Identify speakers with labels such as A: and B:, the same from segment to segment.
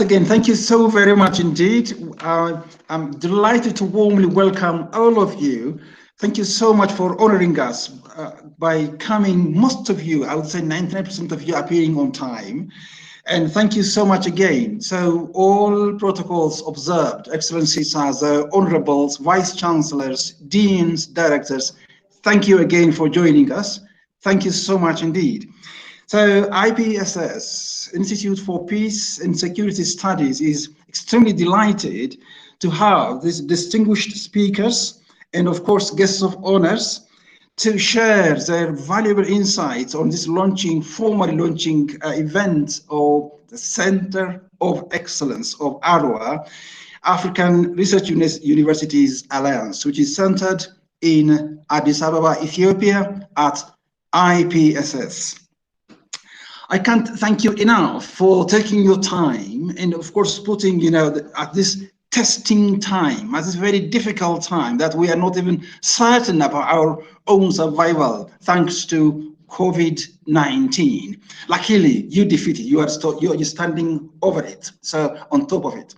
A: Again, thank you so very much indeed. I'm delighted to warmly welcome all of you. Thank you so much for honoring us by coming. Most of you, I would say 99% of you, appearing on time. And thank you so much again. So all protocols observed, Excellencies as honorables, vice chancellors, deans, directors, thank you again for joining us. Thank you so much indeed. So IPSS, Institute for Peace and Security Studies, is extremely delighted to have these distinguished speakers and of course guests of honors to share their valuable insights on this formally launching event of the Center of Excellence of ARWA, African Research Universities Alliance, which is centered in Addis Ababa, Ethiopia at IPSS. I can't thank you enough for taking your time and of course putting, at this testing time, at this very difficult time that we are not even certain about our own survival thanks to COVID-19. Luckily, you defeated, you're standing over it, so on top of it.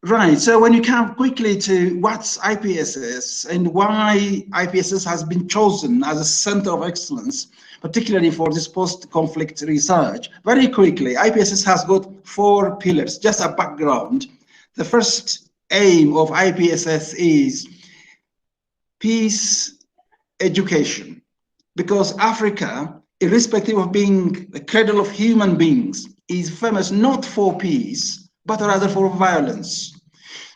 A: Right, so when you come quickly to what's IPSS and why IPSS has been chosen as a center of excellence, particularly for this post-conflict research. Very quickly, IPSS has got 4 pillars, just a background. The first aim of IPSS is peace education, because Africa, irrespective of being the cradle of human beings, is famous not for peace, but rather for violence.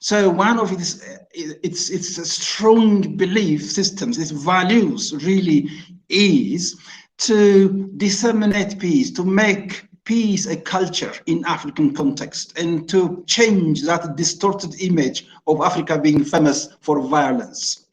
A: So one of its strong belief systems, its values really is to disseminate peace, to make peace a culture in African context, and to change that distorted image of Africa being famous for violence.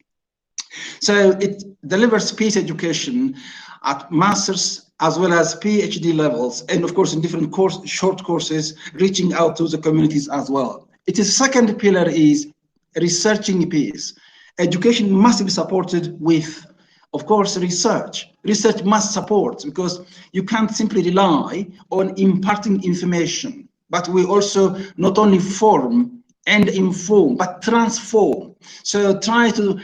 A: So it delivers peace education at master's as well as PhD levels, and of course in different short courses, reaching out to the communities as well. Its second pillar is researching peace. Education must be supported with, of course, research. Research must support, because you can't simply rely on imparting information, but we also not only form and inform, but transform. So try to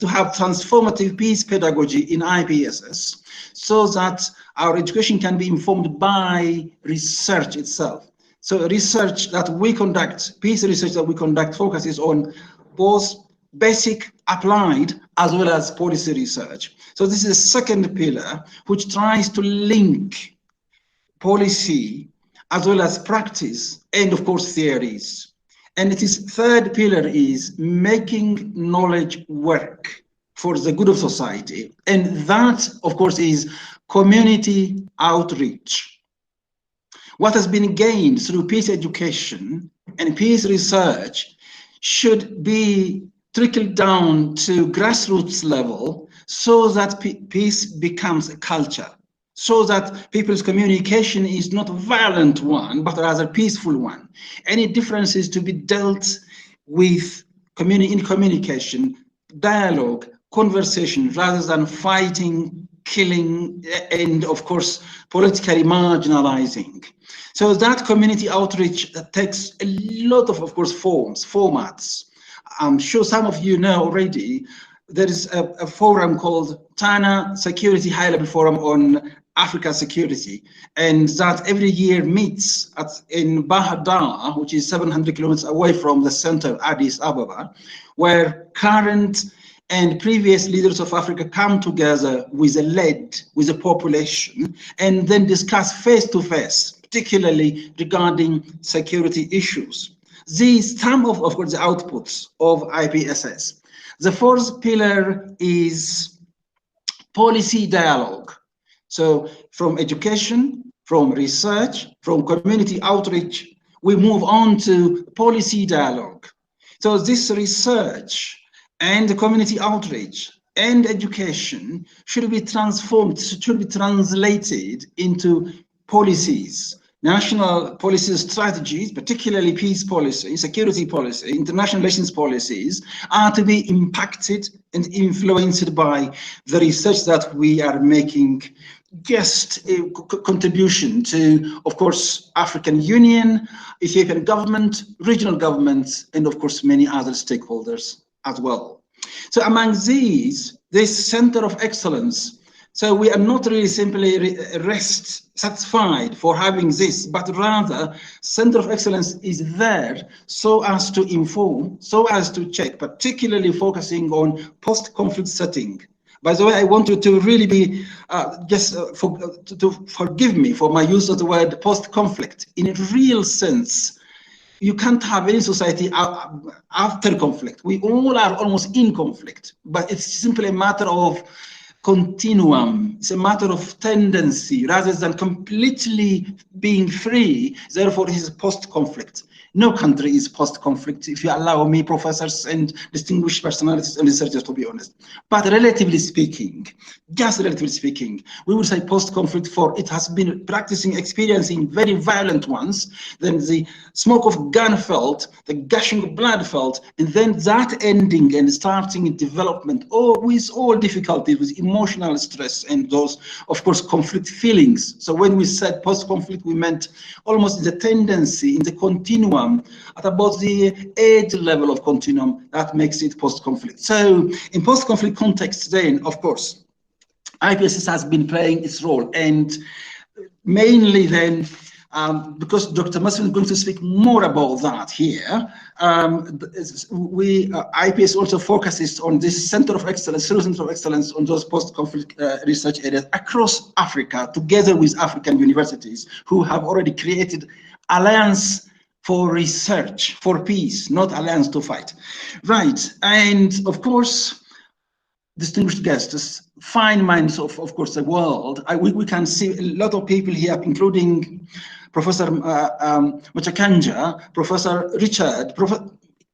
A: have transformative peace pedagogy in IPSS so that our education can be informed by research itself. So research that we conduct, peace research that we conduct, focuses on both basic, applied, as well as policy research. So this is the second pillar, which tries to link policy as well as practice and of course theories. And its third pillar is making knowledge work for the good of society. And that, of course, is community outreach. What has been gained through peace education and peace research should be trickled down to grassroots level so that peace becomes a culture, so that people's communication is not a violent one, but rather a peaceful one. Any differences to be dealt with in communication, dialogue, conversation, rather than fighting, killing, and of course, politically marginalizing. So that community outreach takes a lot of course, formats. I'm sure some of you know already, there is a forum called Tana Security High-Level Forum on Africa Security, and that every year meets in Bahada, which is 700 kilometers away from the center of Addis Ababa, where current and previous leaders of Africa come together with the population, and then discuss face-to-face, particularly regarding security issues. These some of course, the outputs of IPSS. The fourth pillar is policy dialogue. So from education, from research, from community outreach, we move on to policy dialogue. So this research and the community outreach and education should be transformed, should be translated into policies, national policy strategies, particularly peace policy, security policy, international relations policies, are to be impacted and influenced by the research that we are making just a contribution to, of course, African Union, Ethiopian government, regional governments, and of course, many other stakeholders as well. So among these, this center of excellence, so we are not really simply satisfied for having this, but rather center of excellence is there so as to inform, so as to check, particularly focusing on post-conflict setting. By the way, I want you to really be to forgive me for my use of the word post-conflict. In a real sense, you can't have any society after conflict. We all are almost in conflict, but it's simply a matter of continuum. It's a matter of tendency rather than completely being free. Therefore, it is post-conflict. No country is post-conflict, if you allow me, professors and distinguished personalities and researchers, to be honest. But relatively speaking, just relatively speaking, we would say post-conflict, for it has been experiencing very violent ones, then the smoke of gun felt, the gushing of blood felt, and then that ending and starting development, with all difficulties, with emotional stress and those, of course, conflict feelings. So when we said post-conflict, we meant almost the tendency in the continuum at about the age level of continuum that makes it post-conflict. So in post-conflict context then, of course, IPSS has been playing its role, and mainly then, because Dr. Masson is going to speak more about that here, IPS also focuses on this center of excellence, center of excellence on those post-conflict research areas across Africa, together with African universities who have already created alliance for research, for peace, not alliance to fight. Right, and of course, distinguished guests, fine minds of course, the world. We can see a lot of people here, including Professor Machakanja, Professor Richard,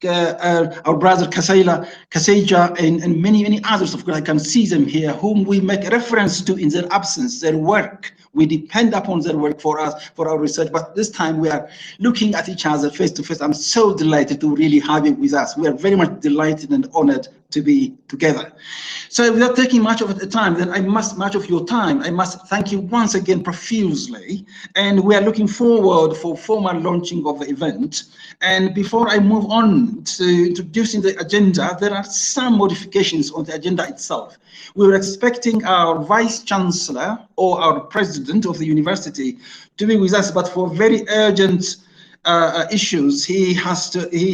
A: our brother Kaseja, and many others. Of course, I can see them here, whom we make reference to in their absence, their work. We depend upon their work for our research, but this time we are looking at each other face to face. I'm so delighted to really have you with us. We are very much delighted and honored to be together. So without taking much of the time, then I must thank you once again profusely, and we are looking forward for formal launching of the event. And before I move on to introducing the agenda, there are some modifications on the agenda itself. We were expecting our Vice Chancellor or our President of the university to be with us, but for very urgent issues, he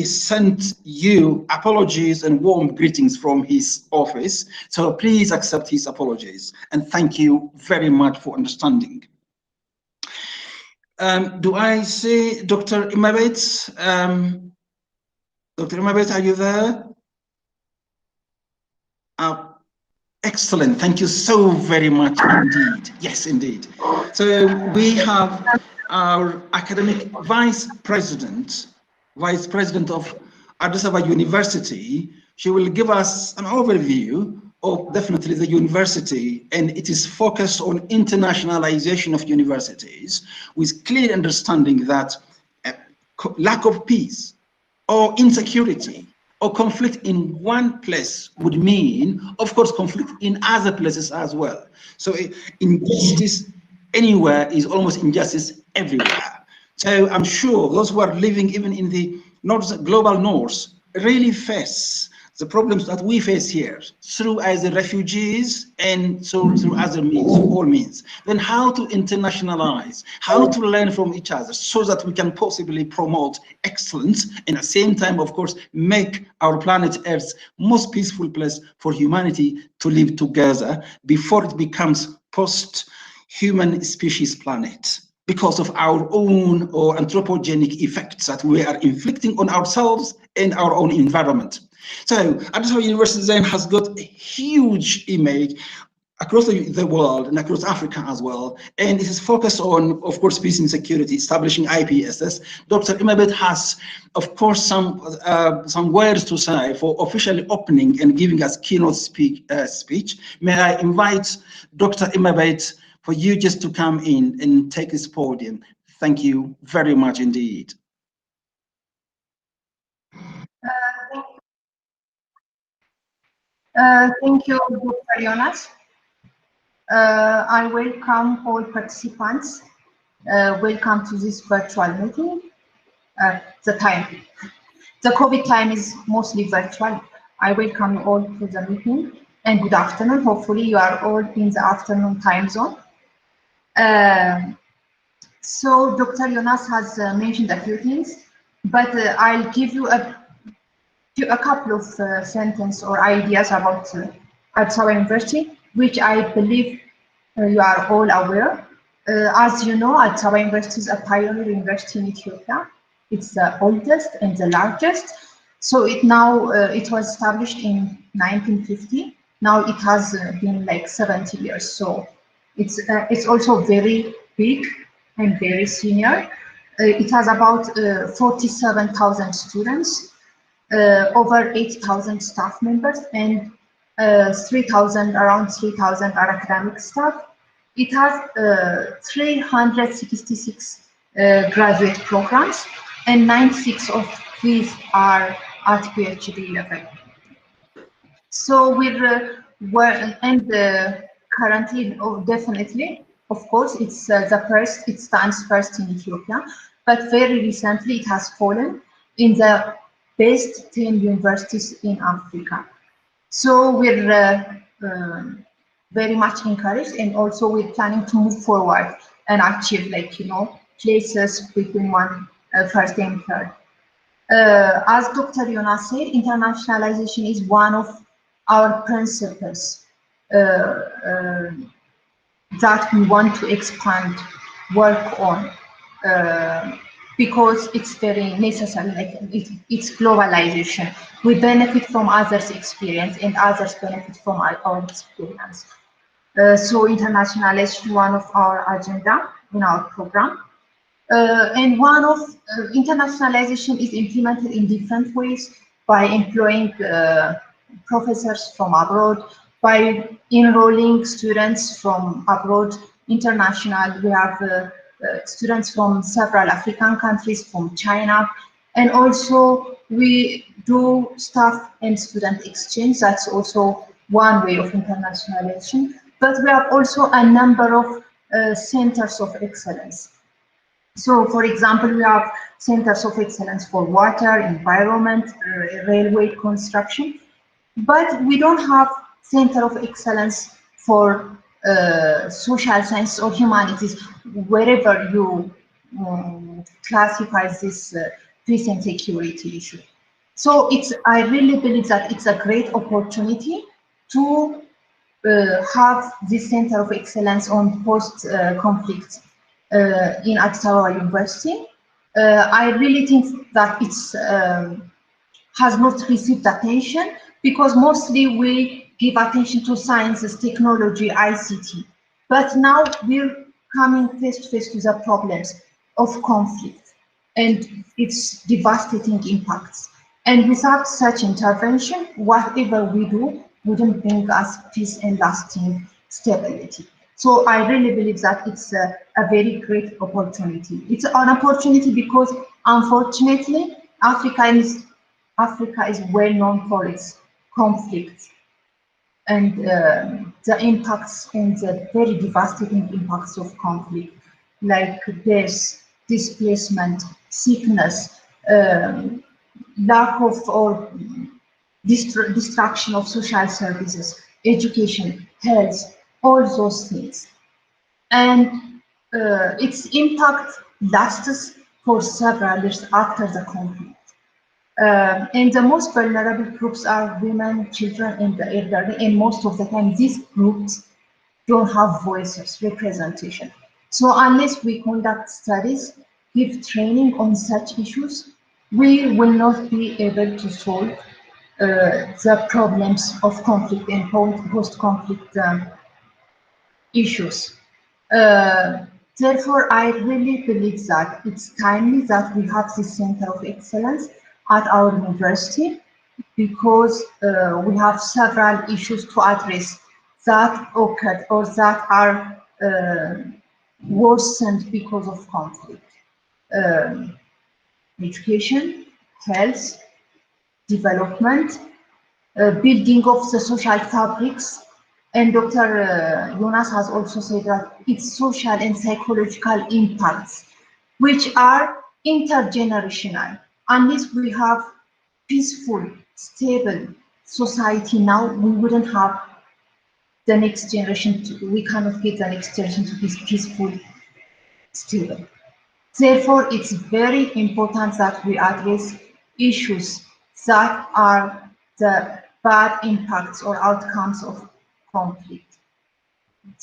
A: sent you apologies and warm greetings from his office. So please accept his apologies, and thank you very much for understanding. Do I see Dr. Imabet? Dr. Imabet, are you there? Excellent. Thank you so very much indeed. Yes, indeed. So we have our academic vice president of Addis Ababa University. She will give us an overview of definitely the university, and it is focused on internationalization of universities with clear understanding that lack of peace or insecurity or conflict in one place would mean, of course, conflict in other places as well. So injustice anywhere is almost injustice everywhere. So I'm sure those who are living even in the global north really face the problems that we face here through either refugees and so through other means, all means. Then how to internationalize, how to learn from each other so that we can possibly promote excellence and at the same time, of course, make our planet Earth most peaceful place for humanity to live together before it becomes post-human species planet, because of our own or anthropogenic effects that we are inflicting on ourselves and our own environment. So Addis Ababa University then has got a huge image across the world and across Africa as well, and it is focused on, of course, peace and security, establishing IPSS. Dr. Imabet has, of course, some words to say for officially opening and giving us keynote speech. May I invite Dr. Imabet for you just to come in and take this podium. Thank you very much indeed.
B: Thank you, Dr. Jonas. I welcome all participants. Welcome to this virtual meeting. The COVID time is mostly virtual. I welcome you all to the meeting and good afternoon. Hopefully you are all in the afternoon time zone. So Dr. Jonas has mentioned a few things, but I'll give you a couple of sentences or ideas about Addis Ababa University, which I believe you are all aware. As you know, Addis Ababa University is a pioneer university in Ethiopia. It's the oldest and the largest. So it was established in 1950. Now it has been like 70 years. So it's also very big and very senior. It has about 47,000 students, over 8,000 staff members, and around 3,000 are academic staff. It has 366 graduate programs, and 96 of these are at PhD level. So currently, definitely, of course, it stands first in Ethiopia, but very recently it has fallen in the best 10 universities in Africa. So we're very much encouraged, and also we're planning to move forward and achieve, like, places between first and third. As Dr. Jonas said, internationalization is one of our principles that we want to expand, work on, because it's very necessary. Like it's globalization. We benefit from others' experience, and others benefit from our experience. So internationalization is one of our agenda in our program. And one of internationalization is implemented in different ways by employing professors from abroad, by enrolling students from abroad, international. We have students from several African countries, from China, and also we do staff and student exchange. That's also one way of internationalization. But we have also a number of centers of excellence. So, for example, we have centers of excellence for water, environment, railway construction, but we don't have center of excellence for social science or humanities, wherever you classify this peace and security issue. So I really believe that it's a great opportunity to have this center of excellence on post-conflict in Addis Ababa University. I really think that it's has not received attention, because mostly we give attention to sciences, technology, ICT. But now we're coming face to face with the problems of conflict and its devastating impacts. And without such intervention, whatever we do wouldn't bring us peace and lasting stability. So I really believe that it's a very great opportunity. It's an opportunity because, unfortunately, Africa is well known for its conflicts and the impacts and the very devastating impacts of conflict, like death, displacement, sickness, lack of or destruction of social services, education, health, all those things. And its impact lasts for several years after the conflict. And the most vulnerable groups are women, children, and the elderly. And most of the time, these groups don't have voices, representation. So unless we conduct studies, give training on such issues, we will not be able to solve the problems of conflict and post-conflict issues. Therefore, I really believe that it's timely that we have this center of excellence at our university, because we have several issues to address that occurred or that are worsened because of conflict. Education, health, development, building of the social fabrics, And Dr. Jonas has also said that its social and psychological impacts, which are intergenerational. Unless we have peaceful, stable society now, we wouldn't have the next generation. We cannot get the next generation to be peaceful, stable. Therefore, it's very important that we address issues that are the bad impacts or outcomes of conflict.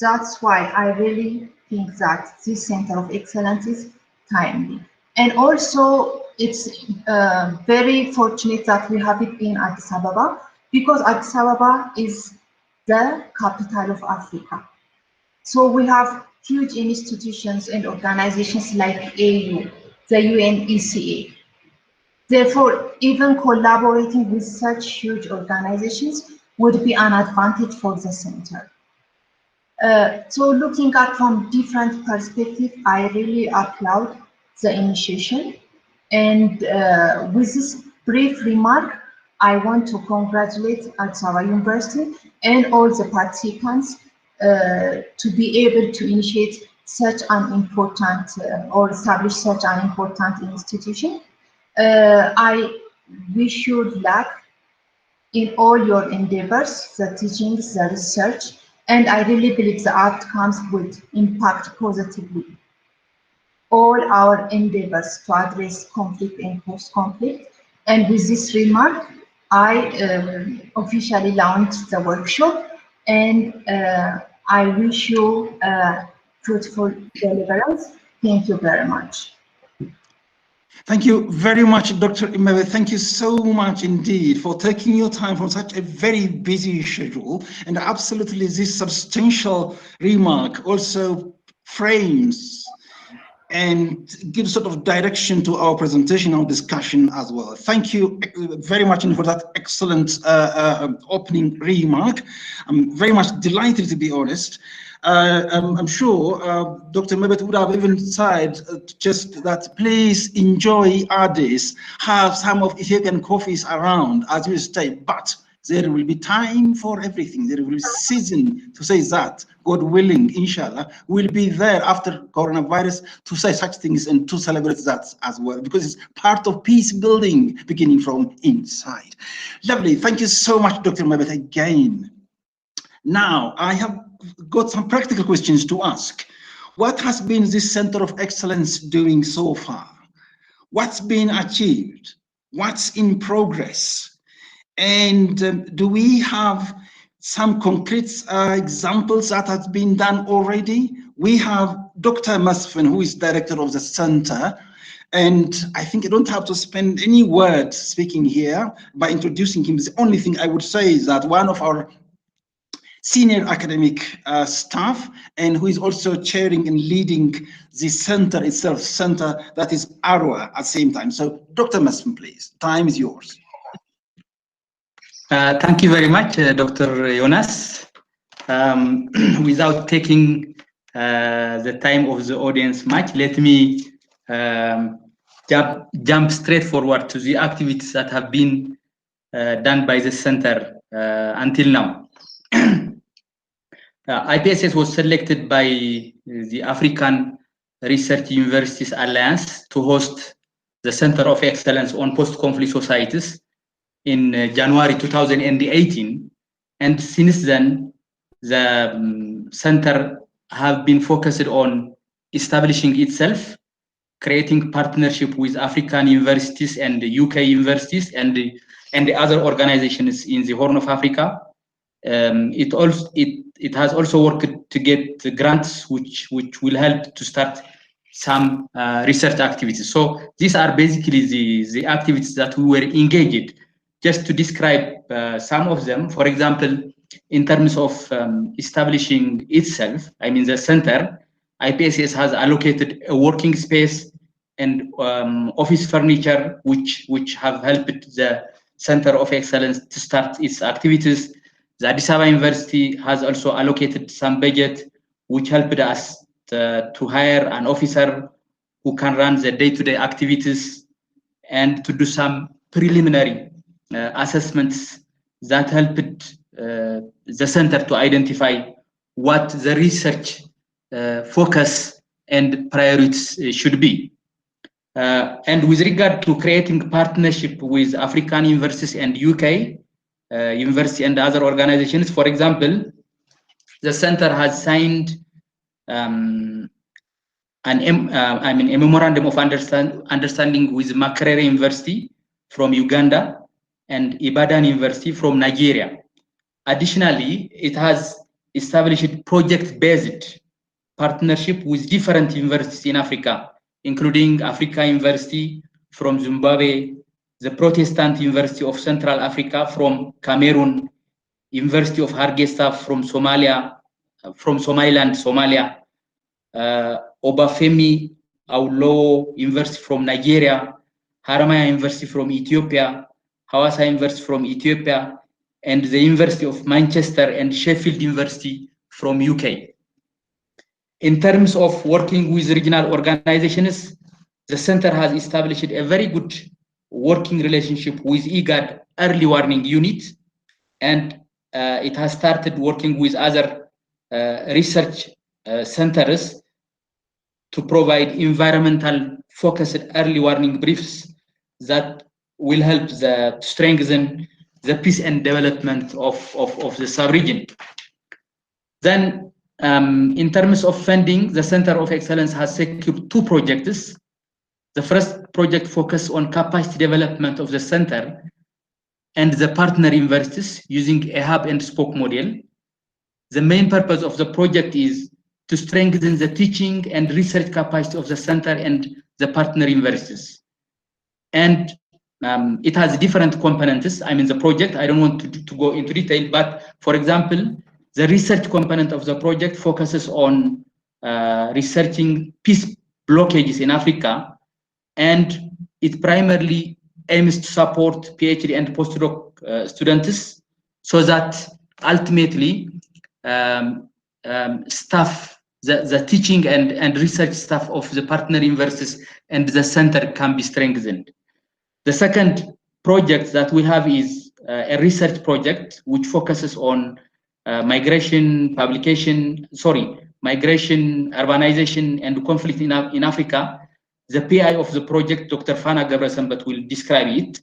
B: That's why I really think that this Center of Excellence is timely. And also, it's very fortunate that we have it in Addis Ababa, because Addis Ababa is the capital of Africa. So we have huge institutions and organizations like AU, the UNECA. Therefore, even collaborating with such huge organizations would be an advantage for the center. So looking at from different perspectives, I really applaud the initiation. And with this brief remark, I want to congratulate Addis Ababa University and all the participants to be able to initiate such an important or establish such an important institution. I wish you luck in all your endeavors, the teachings, the research, and I really believe the outcomes would impact positively all our endeavors to address conflict and post-conflict. And with this remark, I officially launched the workshop, and I wish you a fruitful deliverance. Thank you very much.
A: Thank you very much, Dr. Imebe. Thank you so much indeed for taking your time from such a very busy schedule. And absolutely, this substantial remark also frames and gives sort of direction to our presentation or discussion as well. Thank you very much for that excellent opening remark. I'm very much delighted, to be honest. I'm sure Dr. Mebet would have even said just that, please enjoy Addis, have some of Ethiopian coffees around, as you say, but there will be time for everything. There will be season to say that, God willing, inshallah, we'll be there after coronavirus to say such things and to celebrate that as well, because it's part of peace building beginning from inside. Lovely. Thank you so much, Dr. Mebet, again. Now, I have got some practical questions to ask. What has been this Center of Excellence doing so far? What's been achieved? What's in progress? And do we have some concrete examples that have been done already? We have Dr. Masfen, who is director of the center, and I think I don't have to spend any word speaking here by introducing him. The only thing I would say is that one of our senior academic staff, and who is also chairing and leading the center itself, center that is Arua at the same time. So Dr. Masfen, please, time is yours.
C: Thank you very much, Dr. Jonas. Without taking the time of the audience much, let me jump straight forward to the activities that have been done by the center until now. IPSS was selected by the African Research Universities Alliance to host the Center of Excellence on Post-Conflict Societies in January 2018, and since then the center have been focused on establishing itself, creating partnership with African universities and the UK universities and the other organizations in the Horn of Africa. It has also worked to get grants which will help to start some research activities. So these are basically the activities that we were engaged. Just to describe some of them, for example, in terms of establishing itself, I mean the center, IPSS has allocated a working space and office furniture, which have helped the Center of Excellence to start its activities. The Addis Ababa University has also allocated some budget, which helped us to hire an officer who can run the day-to-day activities and to do some preliminary assessments that helped the center to identify what the research focus and priorities should be. And with regard to creating partnership with African universities and UK university and other organizations, for example, the center has signed a memorandum of understanding with Makerere University from Uganda and Ibadan University from Nigeria. Additionally, it has established project-based partnership with different universities in Africa, including Africa University from Zimbabwe, the Protestant University of Central Africa from Cameroon, University of Hargeisa from Somalia, from Somaliland, Somalia, Obafemi Awolowo University from Nigeria, Haramaya University from Ethiopia, Hawassa University from Ethiopia, and the University of Manchester and Sheffield University from UK. In terms of working with regional organizations, the center has established a very good working relationship with IGAD Early Warning Unit, and it has started working with other research centers to provide environmental focused early warning briefs that will help to strengthen the peace and development of the sub-region. Then, in terms of funding, the Center of Excellence has secured 2 projects. The first project focuses on capacity development of the center and the partner universities using a hub and spoke model. The main purpose of the project is to strengthen the teaching and research capacity of the center and the partner universities. And it has different components. I mean, the project, I don't want to go into detail, but for example, the research component of the project focuses on researching peace blockages in Africa, and it primarily aims to support PhD and postdoc students so that ultimately staff, the teaching and research staff of the partner universities and the center can be strengthened. The second project that we have is a research project which focuses on migration, urbanization, and conflict in Africa. The PI of the project, Dr. Fana Gabrasambat, will describe it.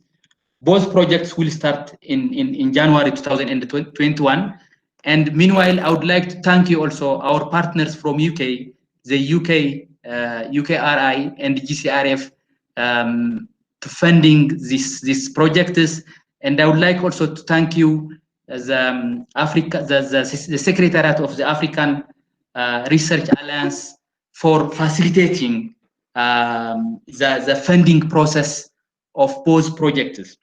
C: Both projects will start in January 2021. And meanwhile, I would like to thank you also, our partners from UK, the UKRI and GCRF, to funding these projects. And I would like also to thank you, the Secretariat of the African Research Alliance, for facilitating the funding process of both projects.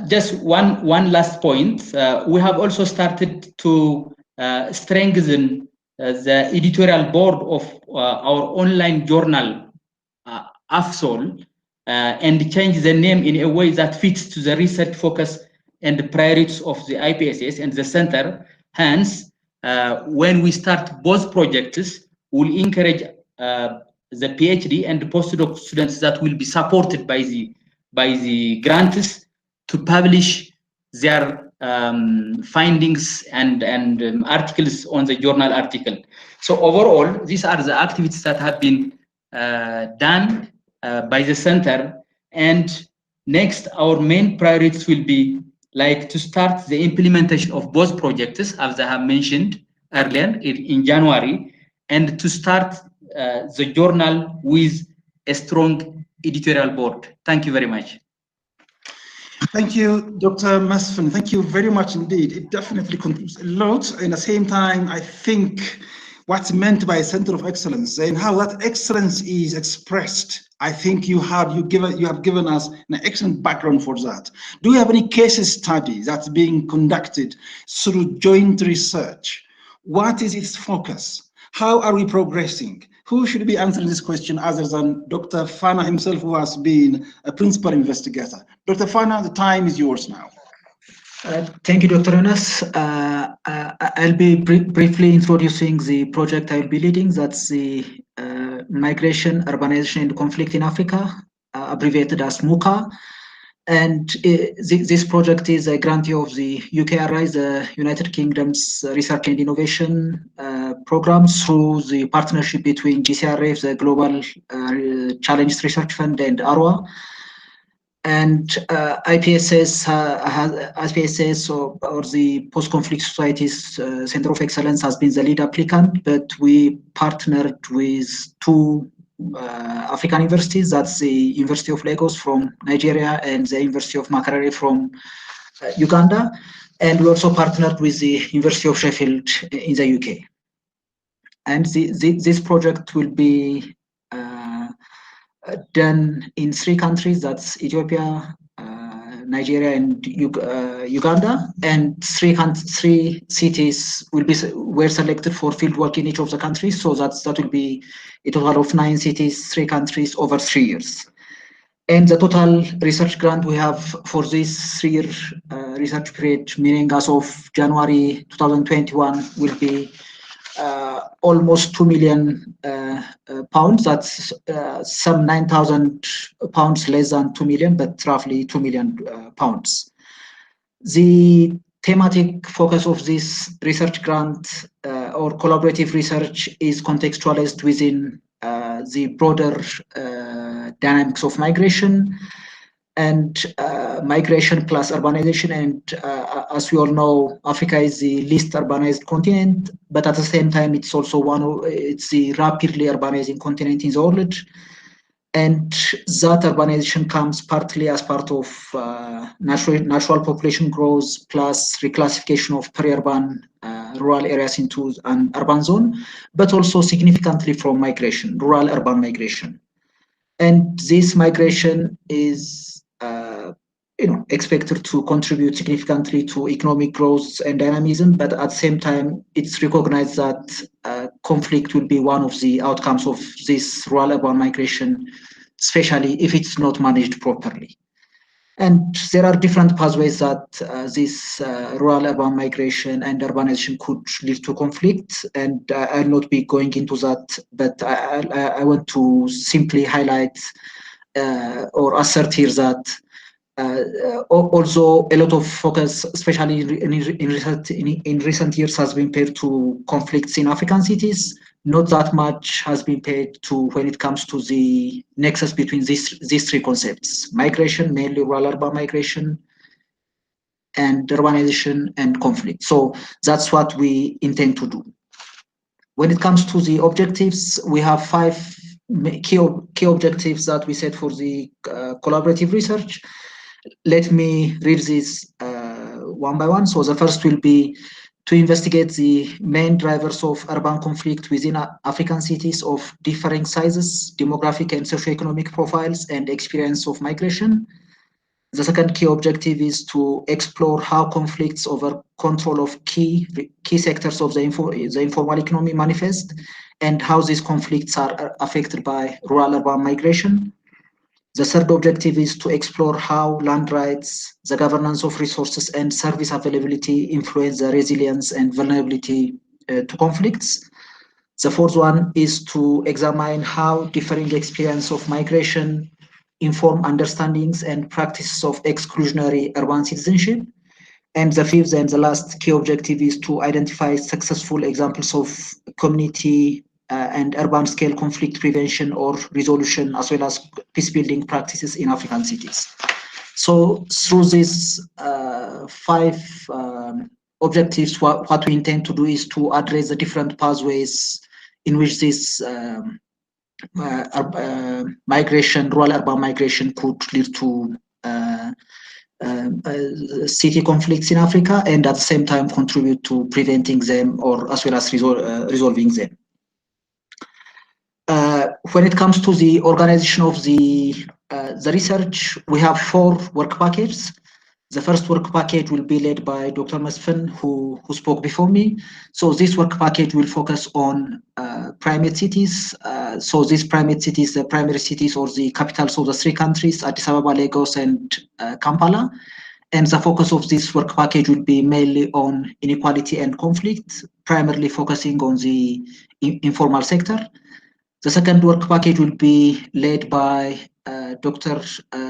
C: Just one last point. We have also started to strengthen the editorial board of our online journal, AFSOL, and change the name in a way that fits to the research focus and the priorities of the IPSS and the center. Hence, when we start both projects, we'll encourage the PhD and the postdoc students that will be supported by the grants to publish their findings and articles on the journal article. So overall, these are the activities that have been done by the center. And next, our main priorities will be like to start the implementation of both projects, as I have mentioned earlier, in January, and to start the journal with a strong editorial board. Thank you very much.
A: Thank you, Dr. Masfin. Thank you very much indeed. It definitely contributes a lot. And at the same time, I think what's meant by a center of excellence and how that excellence is expressed, I think you have given us an excellent background for that. Do you have any case study that's being conducted through joint research? What is its focus? How are we progressing? Who should be answering this question other than Dr. Fana himself, who has been a principal investigator? Dr. Fana, the time is yours now.
D: Thank you, Dr. Anas. I'll be briefly introducing the project I will be leading. That's the Migration, Urbanization, and Conflict in Africa, abbreviated as MUCA. And this project is a grantee of the UKRI, the United Kingdom's Research and Innovation Program, through the partnership between GCRF, the Global Challenge Research Fund, and ARWA. And IPSS, or the Post-Conflict Societies Center of Excellence has been the lead applicant, but we partnered with two African universities. That's the University of Lagos from Nigeria and the University of Makerere from Uganda. And we also partnered with the University of Sheffield in the UK. And this project will be done in 3 countries. That's Ethiopia, Nigeria, and Uganda. And three cities were selected for fieldwork in each of the countries. So that will be a total of 9 cities, 3 countries over 3 years. And the total research grant we have for this 3-year research period, meaning as of January 2021, will be almost 2 million pounds. That's some 9,000 pounds less than 2 million, but roughly 2 million pounds. The thematic focus of this research grant or collaborative research is contextualized within the broader dynamics of migration and migration plus urbanization. And as we all know, Africa is the least urbanized continent, but at the same time, it's also it's the rapidly urbanizing continent in the world. And that urbanization comes partly as part of natural population growth plus reclassification of peri-urban rural areas into an urban zone, but also significantly from migration, rural-urban migration. And this migration is expected to contribute significantly to economic growth and dynamism, but at the same time, it's recognized that conflict will be one of the outcomes of this rural-urban migration, especially if it's not managed properly. And there are different pathways that this rural-urban migration and urbanization could lead to conflict, and I'll not be going into that, but I want to simply highlight or assert here that although a lot of focus, especially in recent years, has been paid to conflicts in African cities, not that much has been paid to when it comes to the nexus between these 3 concepts: migration, mainly rural-urban migration, and urbanization and conflict. So that's what we intend to do. When it comes to the objectives, we have 5 key objectives that we set for the collaborative research. Let me read these one by one. So the first will be to investigate the main drivers of urban conflict within African cities of differing sizes, demographic and socioeconomic profiles, and experience of migration. The second key objective is to explore how conflicts over control of key sectors of the informal economy manifest, and how these conflicts are affected by rural-urban migration. The third objective is to explore how land rights, the governance of resources, and service availability influence the resilience and vulnerability to conflicts. The fourth one is to examine how differing experience of migration inform understandings and practices of exclusionary urban citizenship. And the fifth and the last key objective is to identify successful examples of community and urban scale conflict prevention or resolution, as well as peace-building practices in African cities. So through these 5 objectives, what we intend to do is to address the different pathways in which this migration, rural-urban migration, could lead to city conflicts in Africa, and at the same time contribute to preventing them, or as well as resolving them. When it comes to the organization of the research, we have 4 work packages. The first work package will be led by Dr. Masfin, who spoke before me. So this work package will focus on primate cities. So these primate cities, the primary cities or the capitals of the 3 countries, Addis Ababa, Lagos, and Kampala. And the focus of this work package will be mainly on inequality and conflict, primarily focusing on the informal sector. The second work package will be led by Dr.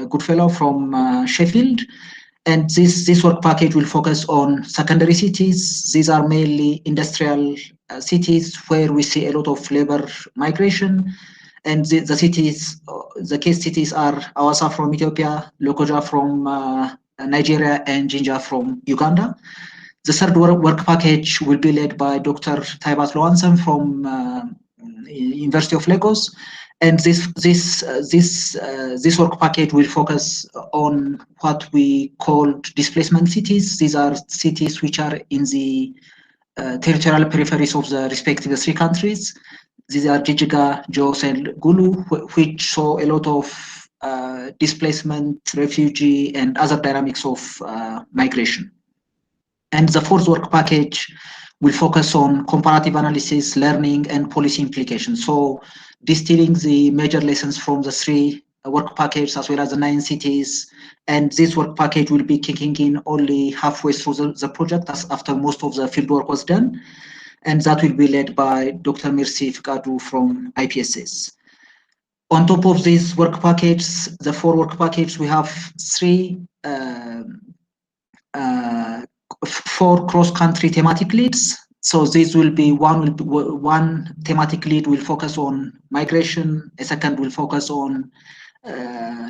D: Goodfellow from Sheffield. And this work package will focus on secondary cities. These are mainly industrial cities where we see a lot of labor migration. And the cities, the case cities are Awasa from Ethiopia, Lokoja from Nigeria, and Jinja from Uganda. The third work package will be led by Dr. Taibat Loansam from University of Lagos. And this work package will focus on what we call displacement cities. These are cities which are in the territorial peripheries of the respective three countries. These are Jijiga, Jos, and Gulu, which saw a lot of displacement, refugee, and other dynamics of migration. And the fourth work package will focus on comparative analysis, learning, and policy implications. So distilling the major lessons from the three work packages as well as the 9 cities. And this work package will be kicking in only halfway through the project after most of the field work was done. And that will be led by Dr. Mirsi Fikadu from IPSS. On top of these work packages, the 4 work packages, we have 4 cross-country thematic leads. So this will be one thematic lead will focus on migration, a second will focus on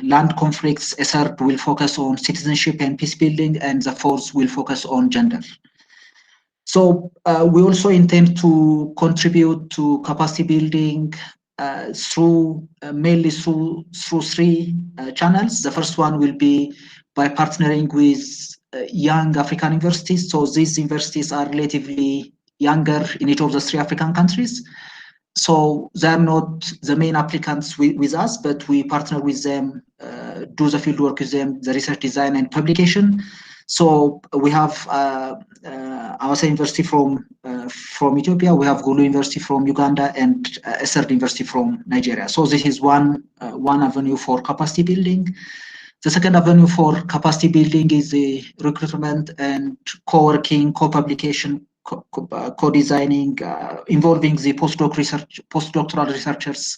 D: land conflicts, a third will focus on citizenship and peace building, and the fourth will focus on gender. So we also intend to contribute to capacity building through mainly through 3 channels. The first one will be by partnering with young African universities. So these universities are relatively younger in each of the 3 African countries. So they're not the main applicants with us, but we partner with them, do the field work with them, the research design and publication. So we have Awasa University from Ethiopia, we have Gulu University from Uganda, and a third university from Nigeria. So this is one avenue for capacity building. The second avenue for capacity building is the recruitment and co-working, co-publication, co-designing, involving the postdoctoral researchers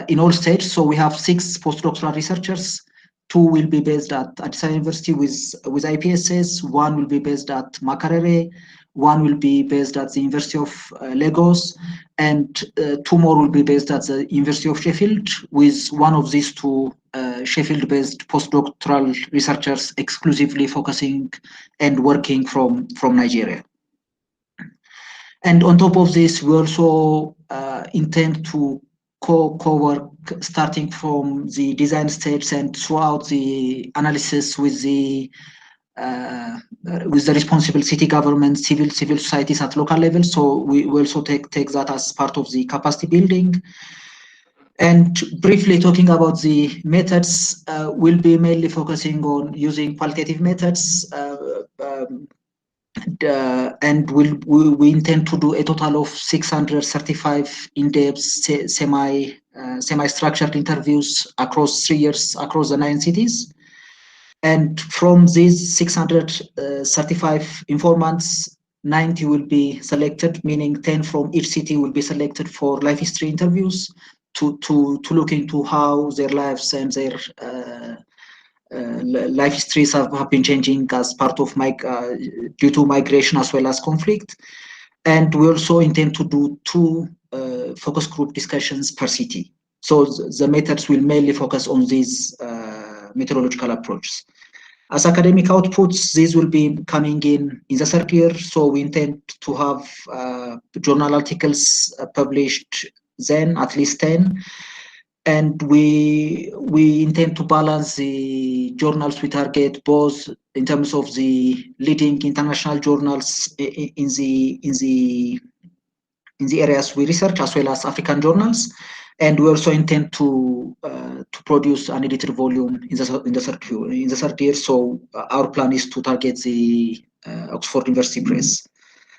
D: in all stages. So we have 6 postdoctoral researchers. 2 will be based at Addis Ababa University with IPSS. 1 will be based at Makerere. 1 will be based at the University of Lagos, and 2 more will be based at the University of Sheffield, with one of these 2 Sheffield-based postdoctoral researchers exclusively focusing and working from Nigeria. And on top of this, we also intend to co-work starting from the design stage and throughout the analysis with the responsible city government, civil societies at local level. So we also take that as part of the capacity building. And briefly talking about the methods, we'll be mainly focusing on using qualitative methods, and we intend to do a total of 635 in-depth semi-structured interviews across 3 years across the 9 cities. And from these 635 informants, 90 will be selected, meaning 10 from each city will be selected for life history interviews to look into how their lives and their life histories have been changing as part of due to migration as well as conflict. And we also intend to do 2 focus group discussions per city. So the methods will mainly focus on these methodological approaches. As academic outputs, these will be coming in the 3rd year. So we intend to have journal articles published then, at least 10. And we intend to balance the journals we target both in terms of the leading international journals in the areas we research as well as African journals. And we also intend to produce an edited volume in the 3rd year. So our plan is to target the Oxford University Press.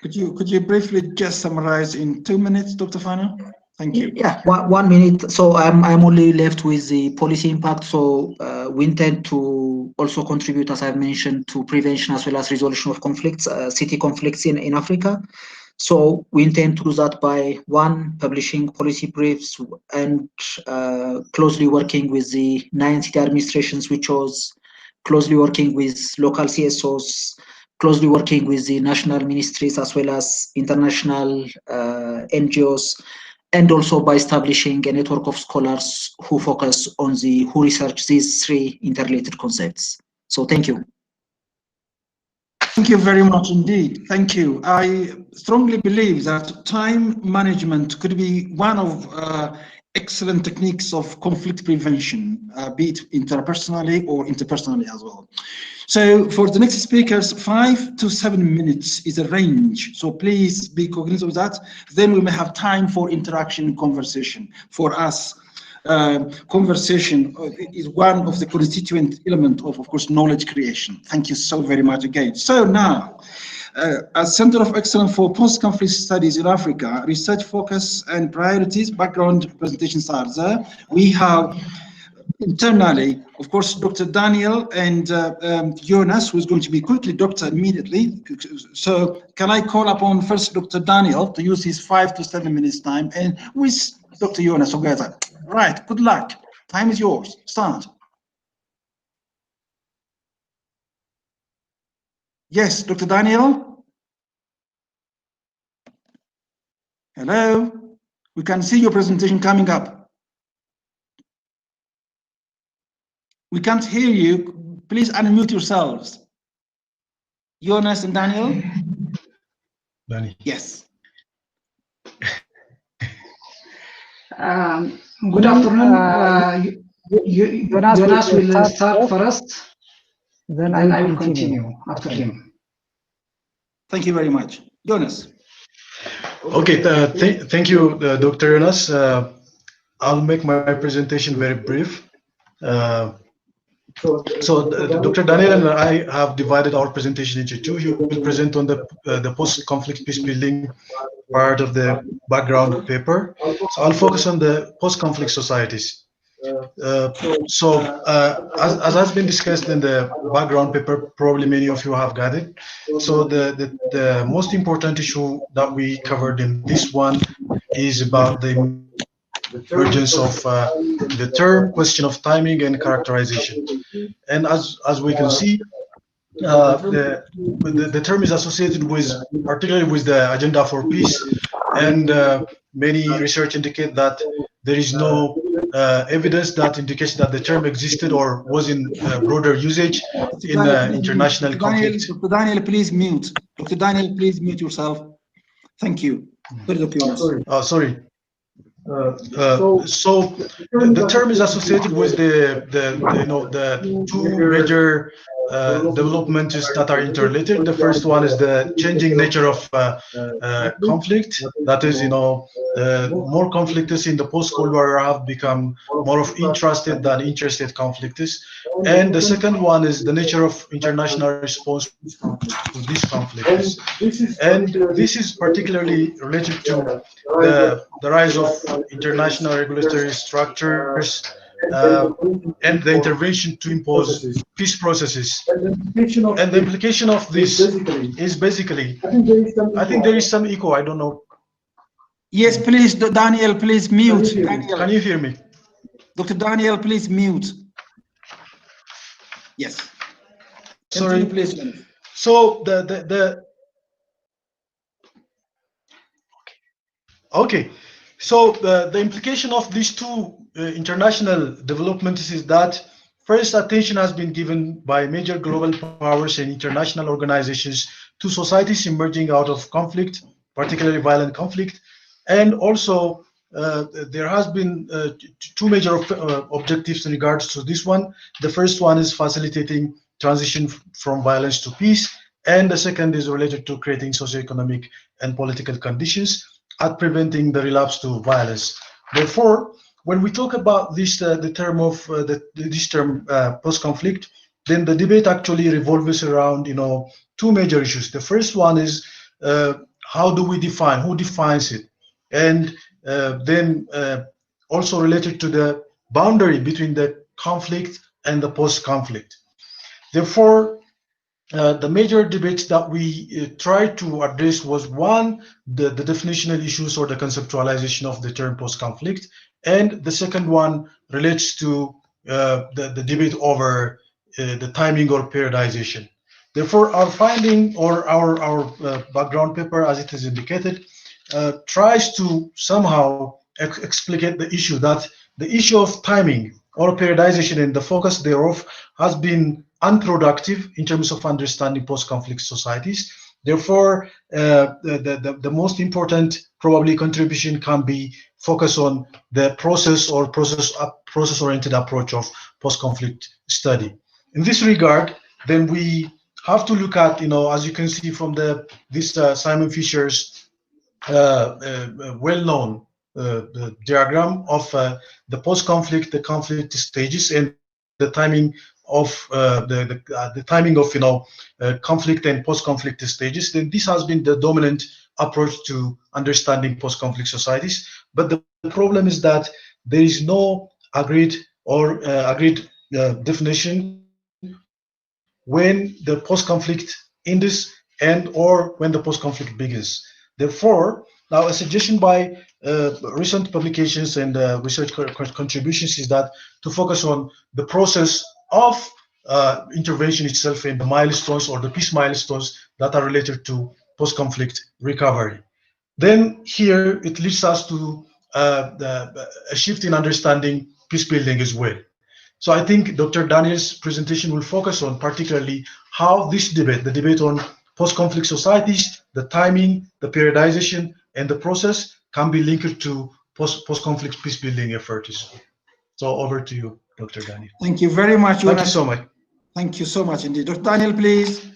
A: Could you briefly just summarize in 2 minutes, Dr. Fano? Thank you.
D: Yeah, 1 minute. So I'm only left with the policy impact. So we intend to also contribute, as I've mentioned, to prevention as well as resolution of conflicts, city conflicts in Africa. So we intend to do that by one, publishing policy briefs and closely working with the 9 city administrations we chose, closely working with local CSOs, closely working with the national ministries as well as international NGOs, and also by establishing a network of scholars who focus on who research these 3 interrelated concepts. So thank you.
A: Thank you very much indeed. Thank you. I strongly believe that time management could be one of excellent techniques of conflict prevention, be it interpersonally or interpersonally as well. So for the next speakers, 5 to 7 minutes is a range. So please be cognizant of that. Then we may have time for interaction and conversation. For us, conversation is one of the constituent element of course, knowledge creation. Thank you so very much again. So now, as Center of Excellence for Post-Conflict Studies in Africa, research focus and priorities, background presentations are there. We have internally, of course, Dr. Daniel and Jonas, who is going to be quickly doctor immediately. So can I call upon first Dr. Daniel to use his 5 to 7 minutes time, and with Dr. Jonas together. Right, good luck. Time is yours. Start. Yes, Dr. Daniel? Hello? We can see your presentation coming up. We can't hear you. Please unmute yourselves. Jonas and Daniel?
E: Danny.
A: Yes.
F: Good afternoon. Jonas will start first, then I will continue after him.
A: Thank you very much. Jonas.
E: Okay, thank you, Dr. Jonas. I'll make my presentation very brief. So Dr. Daniel and I have divided our presentation into 2. He will present on the post-conflict peace building part of the background paper. So I'll focus on the post-conflict societies. As has been discussed in the background paper, probably many of you have got it. So the most important issue that we covered in this one is about the emergence of the term, question of timing and characterization. And as we can see, the term is associated with, particularly with the agenda for peace, and many research indicate that there is no evidence that indicates that the term existed or was in broader usage in international conflict.
A: Dr. Daniel, please mute. Dr. Daniel, please mute yourself. Thank you.
E: Sorry. So the term is associated with the 2 major developments that are interrelated. The first one is the changing nature of conflict. That is, more conflicts in the post-Cold War have become more of interested than interested conflicts. And the second one is the nature of international response to these conflicts. And this is particularly related to the rise of international regulatory structures and the intervention to impose peace processes. And the implication of this is basically, I think there is some echo, I don't know.
A: Yes, please, Daniel, please mute. Daniel.
E: Can you hear me?
A: Dr. Daniel, please mute. Yes.
E: Sorry.
A: Please.
E: So okay. So the implication of these 2 international developments is that first, attention has been given by major global powers and international organizations to societies emerging out of conflict, particularly violent conflict. And also, there has been 2 major objectives in regards to this one. The first one is facilitating transition from violence to peace, and the second is related to creating socioeconomic and political conditions at preventing the relapse to violence. Therefore, when we talk about this, the term of this term post-conflict, then the debate actually revolves around 2 major issues. The first one is how do we define, who defines it, and then also related to the boundary between the conflict and the post-conflict. Therefore, the major debates that we tried to address was one, the definitional issues or the conceptualization of the term post-conflict, and the second one relates to the debate over the timing or periodization. Therefore, our finding or our background paper, as it is indicated, tries to somehow explicate the issue that the issue of timing or periodization and the focus thereof has been unproductive in terms of understanding post-conflict societies. Therefore, the most important probably contribution can be focus on the process or process-oriented approach of post-conflict study. In this regard, then we have to look at, as you can see from this Simon Fisher's well-known diagram of the post-conflict, the conflict stages, and the timing of conflict and post-conflict stages. Then this has been the dominant approach to understanding post-conflict societies. But the problem is that there is no agreed definition when the post-conflict ends and or when the post-conflict begins. Therefore, now a suggestion by recent publications and research contributions is that to focus on the process of intervention itself and the milestones or the peace milestones that are related to post-conflict recovery. Then here it leads us to a shift in understanding peace building as well. So I think Dr. Daniel's presentation will focus on particularly how this debate, the debate on post-conflict societies, the timing, the periodization, and the process can be linked to post-conflict peace building efforts. So over to you, Dr. Daniel.
A: Thank you very much.
E: Thank you so much.
A: Thank you so much indeed. Dr. Daniel, please.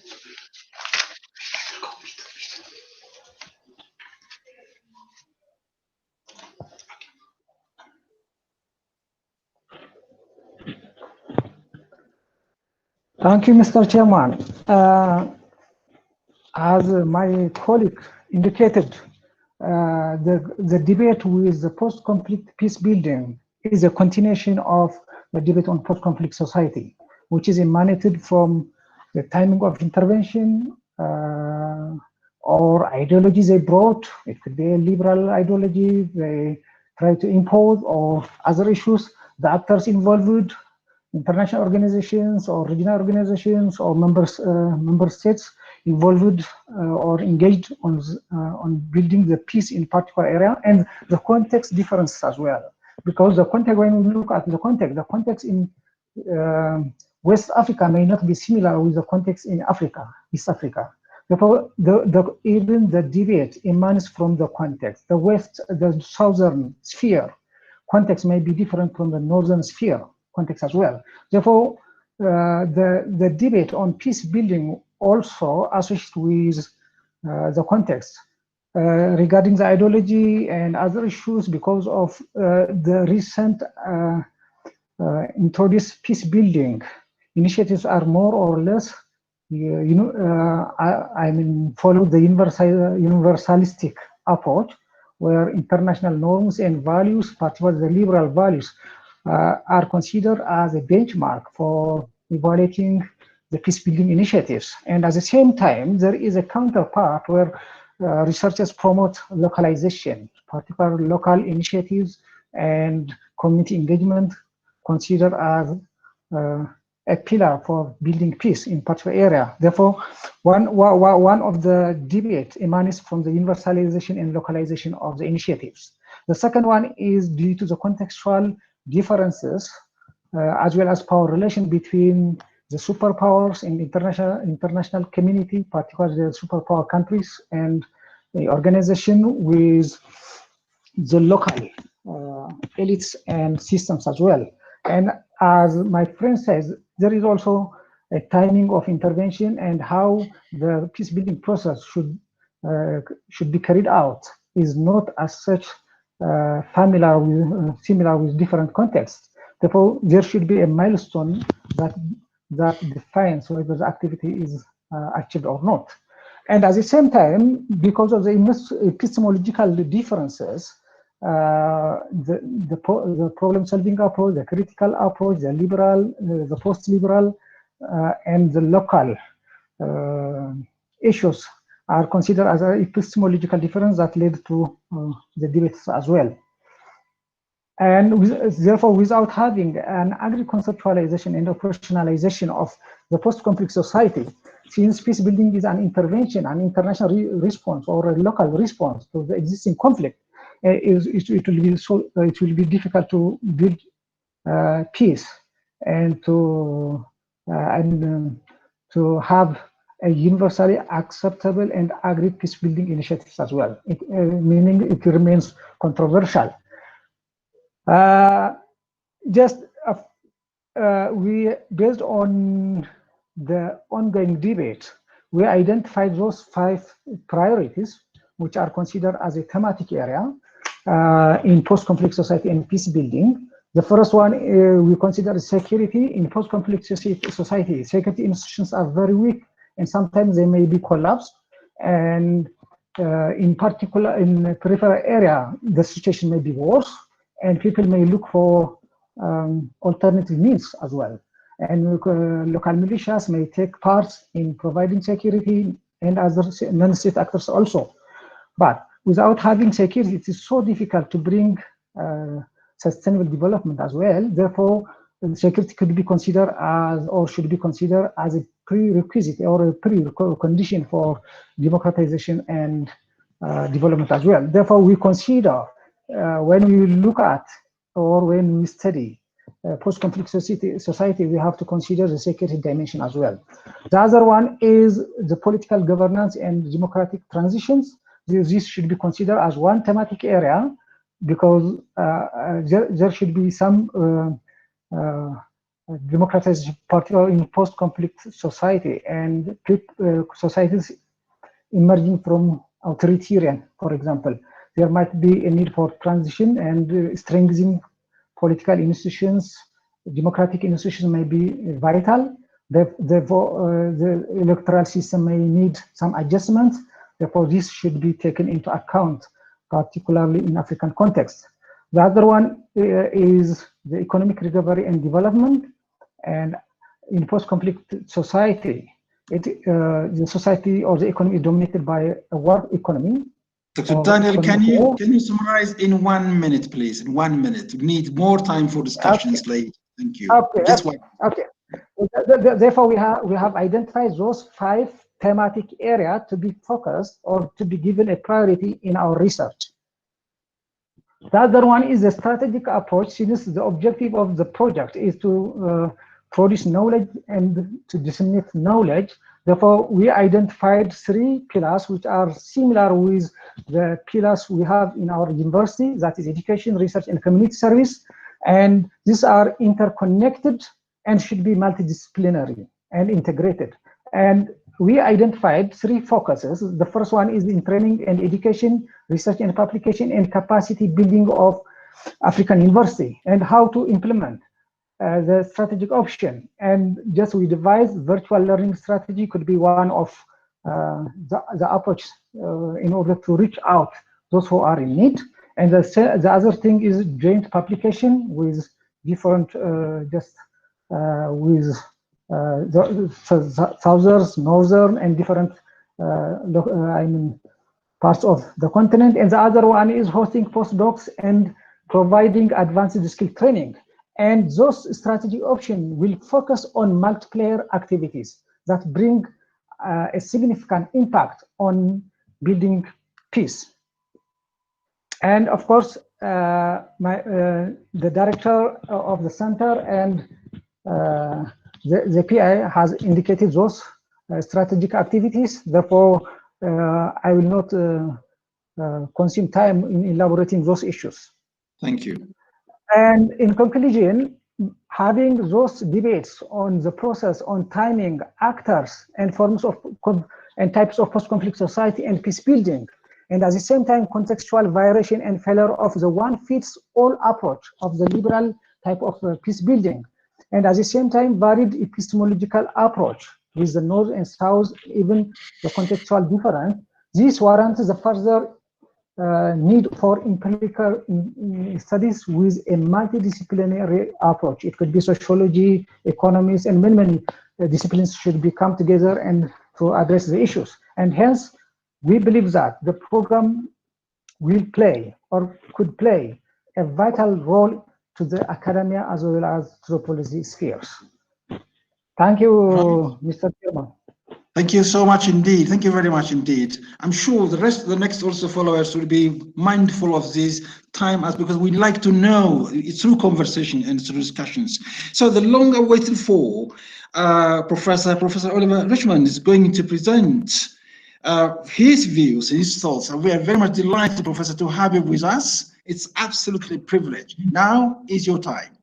F: Thank you, Mr. Chairman. As my colleague indicated, the debate with the post-conflict peace building is a continuation of the debate on post-conflict society, which is emanated from the timing of intervention or ideologies they brought. It could be a liberal ideology they try to impose, or other issues. The actors involved, international organizations or regional organizations or member states involved or engaged on building the peace in particular area, and the context differences as well. Because the context, when we look at the context in West Africa may not be similar with the context in Africa, East Africa. Therefore, even the debate emanates from the context. The southern sphere context may be different from the northern sphere context as well. Therefore, the debate on peace building also associated with the context regarding the ideology and other issues because of the recent introduced peace building initiatives are more or less, follow the universalistic approach, where international norms and values, particularly the liberal values, are considered as a benchmark for evaluating the peace-building initiatives. And at the same time, there is a counterpart where researchers promote localization, particular local initiatives and community engagement considered as a pillar for building peace in particular area. Therefore, one of the debates emanates from the universalization and localization of the initiatives. The second one is due to the contextual differences as well as power relation between the superpowers in international community, particularly the superpower countries, and the organization with the local elites and systems as well. And as my friend says, there is also a timing of intervention and how the peace building process should be carried out is not as such similar with different contexts. Therefore, there should be a milestone that defines whether the activity is achieved or not. And at the same time, because of the epistemological differences, the problem-solving approach, the critical approach, the liberal, the post-liberal, and the local issues are considered as an epistemological difference that led to the debates as well. And therefore, without having an agri-conceptualization and operationalization of the post-conflict society, since peace building is an intervention, an international response or a local response to the existing conflict, it will be difficult to build peace and to have a universally acceptable and agreed peace building initiatives as well. Meaning it remains controversial. We, based on the ongoing debate, we identified those 5 priorities, which are considered as a thematic area in post-conflict society and peace building. The first one we consider security in post-conflict society. Security institutions are very weak, and sometimes they may be collapsed. And in particular, in the peripheral area, the situation may be worse, and people may look for alternative means as well. And local militias may take part in providing security, and other non-state actors also. But without having security, it is so difficult to bring sustainable development as well. Therefore, security could be considered as, or should be considered as, a prerequisite or a precondition for democratization and development as well. Therefore, we consider when we look at or when we study post-conflict society, we have to consider the security dimension as well. The other one is the political governance and democratic transitions. This should be considered as one thematic area, because there should be some democratization, particularly in post-conflict society and societies emerging from authoritarian, for example. There might be a need for transition and strengthening political institutions. Democratic institutions may be vital. Therefore, the electoral system may need some adjustments. Therefore, this should be taken into account, particularly in African context. The other one is the economic recovery and development. And in post-conflict society, the society or the economy is dominated by a work economy.
A: Dr. Daniel, can you summarize in 1 minute, please? In 1 minute. We need more time for discussions later. Thank you.
F: Okay.
A: Just one.
F: Okay. Therefore, we have identified those 5 thematic areas to be focused or to be given a priority in our research. The other one is the strategic approach, since the objective of the project is to produce knowledge and to disseminate knowledge. Therefore, we identified 3 pillars which are similar with the pillars we have in our university, that is education, research, and community service. And these are interconnected and should be multidisciplinary and integrated. And we identified 3 focuses. The first one is in training and education, research and publication, and capacity building of African university, and how to implement the strategic option. And just we devised virtual learning strategy could be one of the approach in order to reach out those who are in need. And the other thing is joint publication with different with the southern, northern, and different parts of the continent. And the other one is hosting postdocs and providing advanced skill training. And those strategy options will focus on multiplayer activities that bring a significant impact on building peace. And of course, the director of the center and the PI has indicated those strategic activities. Therefore, I will not consume time in elaborating those issues.
A: Thank you.
F: And in conclusion, having those debates on the process, on timing, actors, and forms of and types of post-conflict society and peace building, and at the same time, contextual variation and failure of the one-fits-all approach of the liberal type of peace building, and at the same time, varied epistemological approach with the North and South, even the contextual difference. This warrants the further need for empirical studies with a multidisciplinary approach. It could be sociology, economics, and many disciplines should be come together and to address the issues. And hence, we believe that the program will play or could play a vital role to the academia as well as to the policy spheres. Thank you, Mr. Chairman.
A: Thank you so much indeed. Thank you very much indeed. I'm sure the rest of the next also followers will be mindful of this time, as because we like to know through conversation and through discussions. So the long awaited for Professor Oliver Richmond is going to present his views, his thoughts, and we are very much delighted, Professor, to have you with us. It's absolutely a privilege. Now is your time.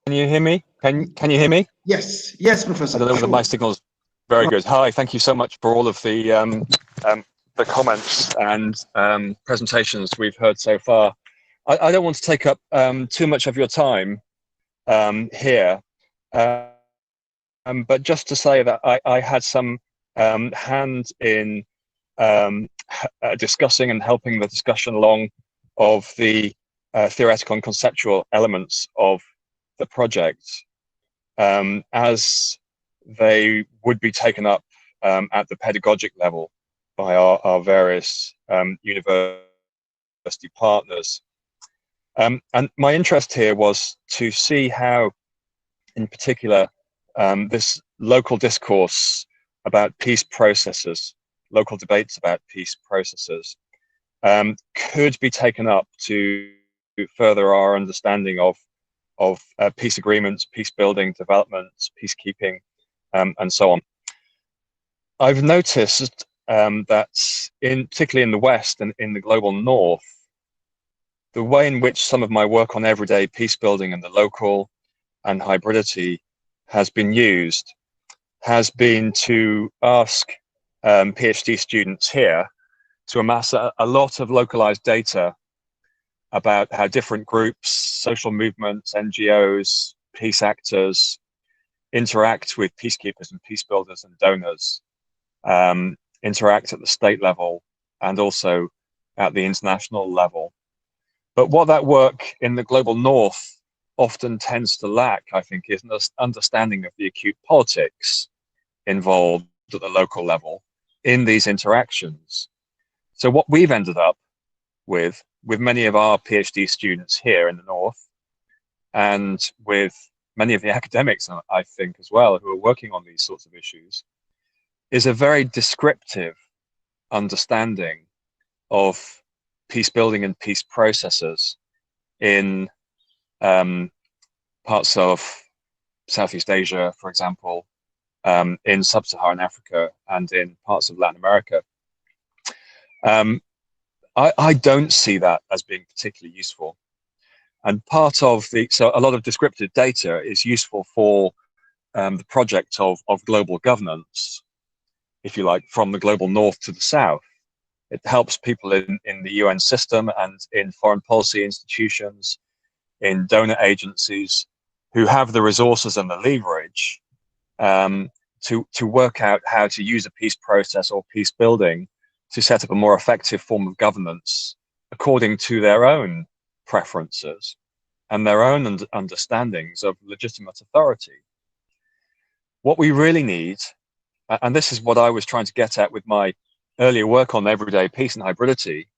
G: Can you hear me? Can you hear me?
A: Yes, yes, Professor.
G: I don't know whether my signal's very good. Hi, thank you so much for all of the comments and presentations we've heard so far. I don't want to take up too much of your time here, but just to say that I had some hand in discussing and helping the discussion along of the theoretical and conceptual elements of the project as they would be taken up at the pedagogic level by our various university partners. And my interest here was to see how, in particular, this local discourse about peace processes, local debates about peace processes, could be taken up to further our understanding of peace agreements, peace building, development, peacekeeping, and so on. I've noticed that particularly in the West and in the global North, the way in which some of my work on everyday peace building and the local and hybridity has been used has been to ask PhD students here to amass a lot of localized data about how different groups, social movements, NGOs, peace actors interact with peacekeepers and peace builders and donors, interact at the state level and also at the international level. But what that work in the global North often tends to lack, I think, is an understanding of the acute politics involved at the local level in these interactions. So what we've ended up with many of our PhD students here in the North, and with many of the academics, I think, as well, who are working on these sorts of issues, is a very descriptive understanding of peace building and peace processes in parts of Southeast Asia, for example, in sub-Saharan Africa and in parts of Latin America. I don't see that as being particularly useful. And part of so a lot of descriptive data is useful for the project of global governance, if you like, from the global North to the South. It helps people in the UN system and in foreign policy institutions, in donor agencies who have the resources and the leverage to work out how to use a peace process or peace building to set up a more effective form of governance according to their own preferences and their own understandings of legitimate authority. What we really need, and this is what I was trying to get at with my earlier work on everyday peace and hybridity,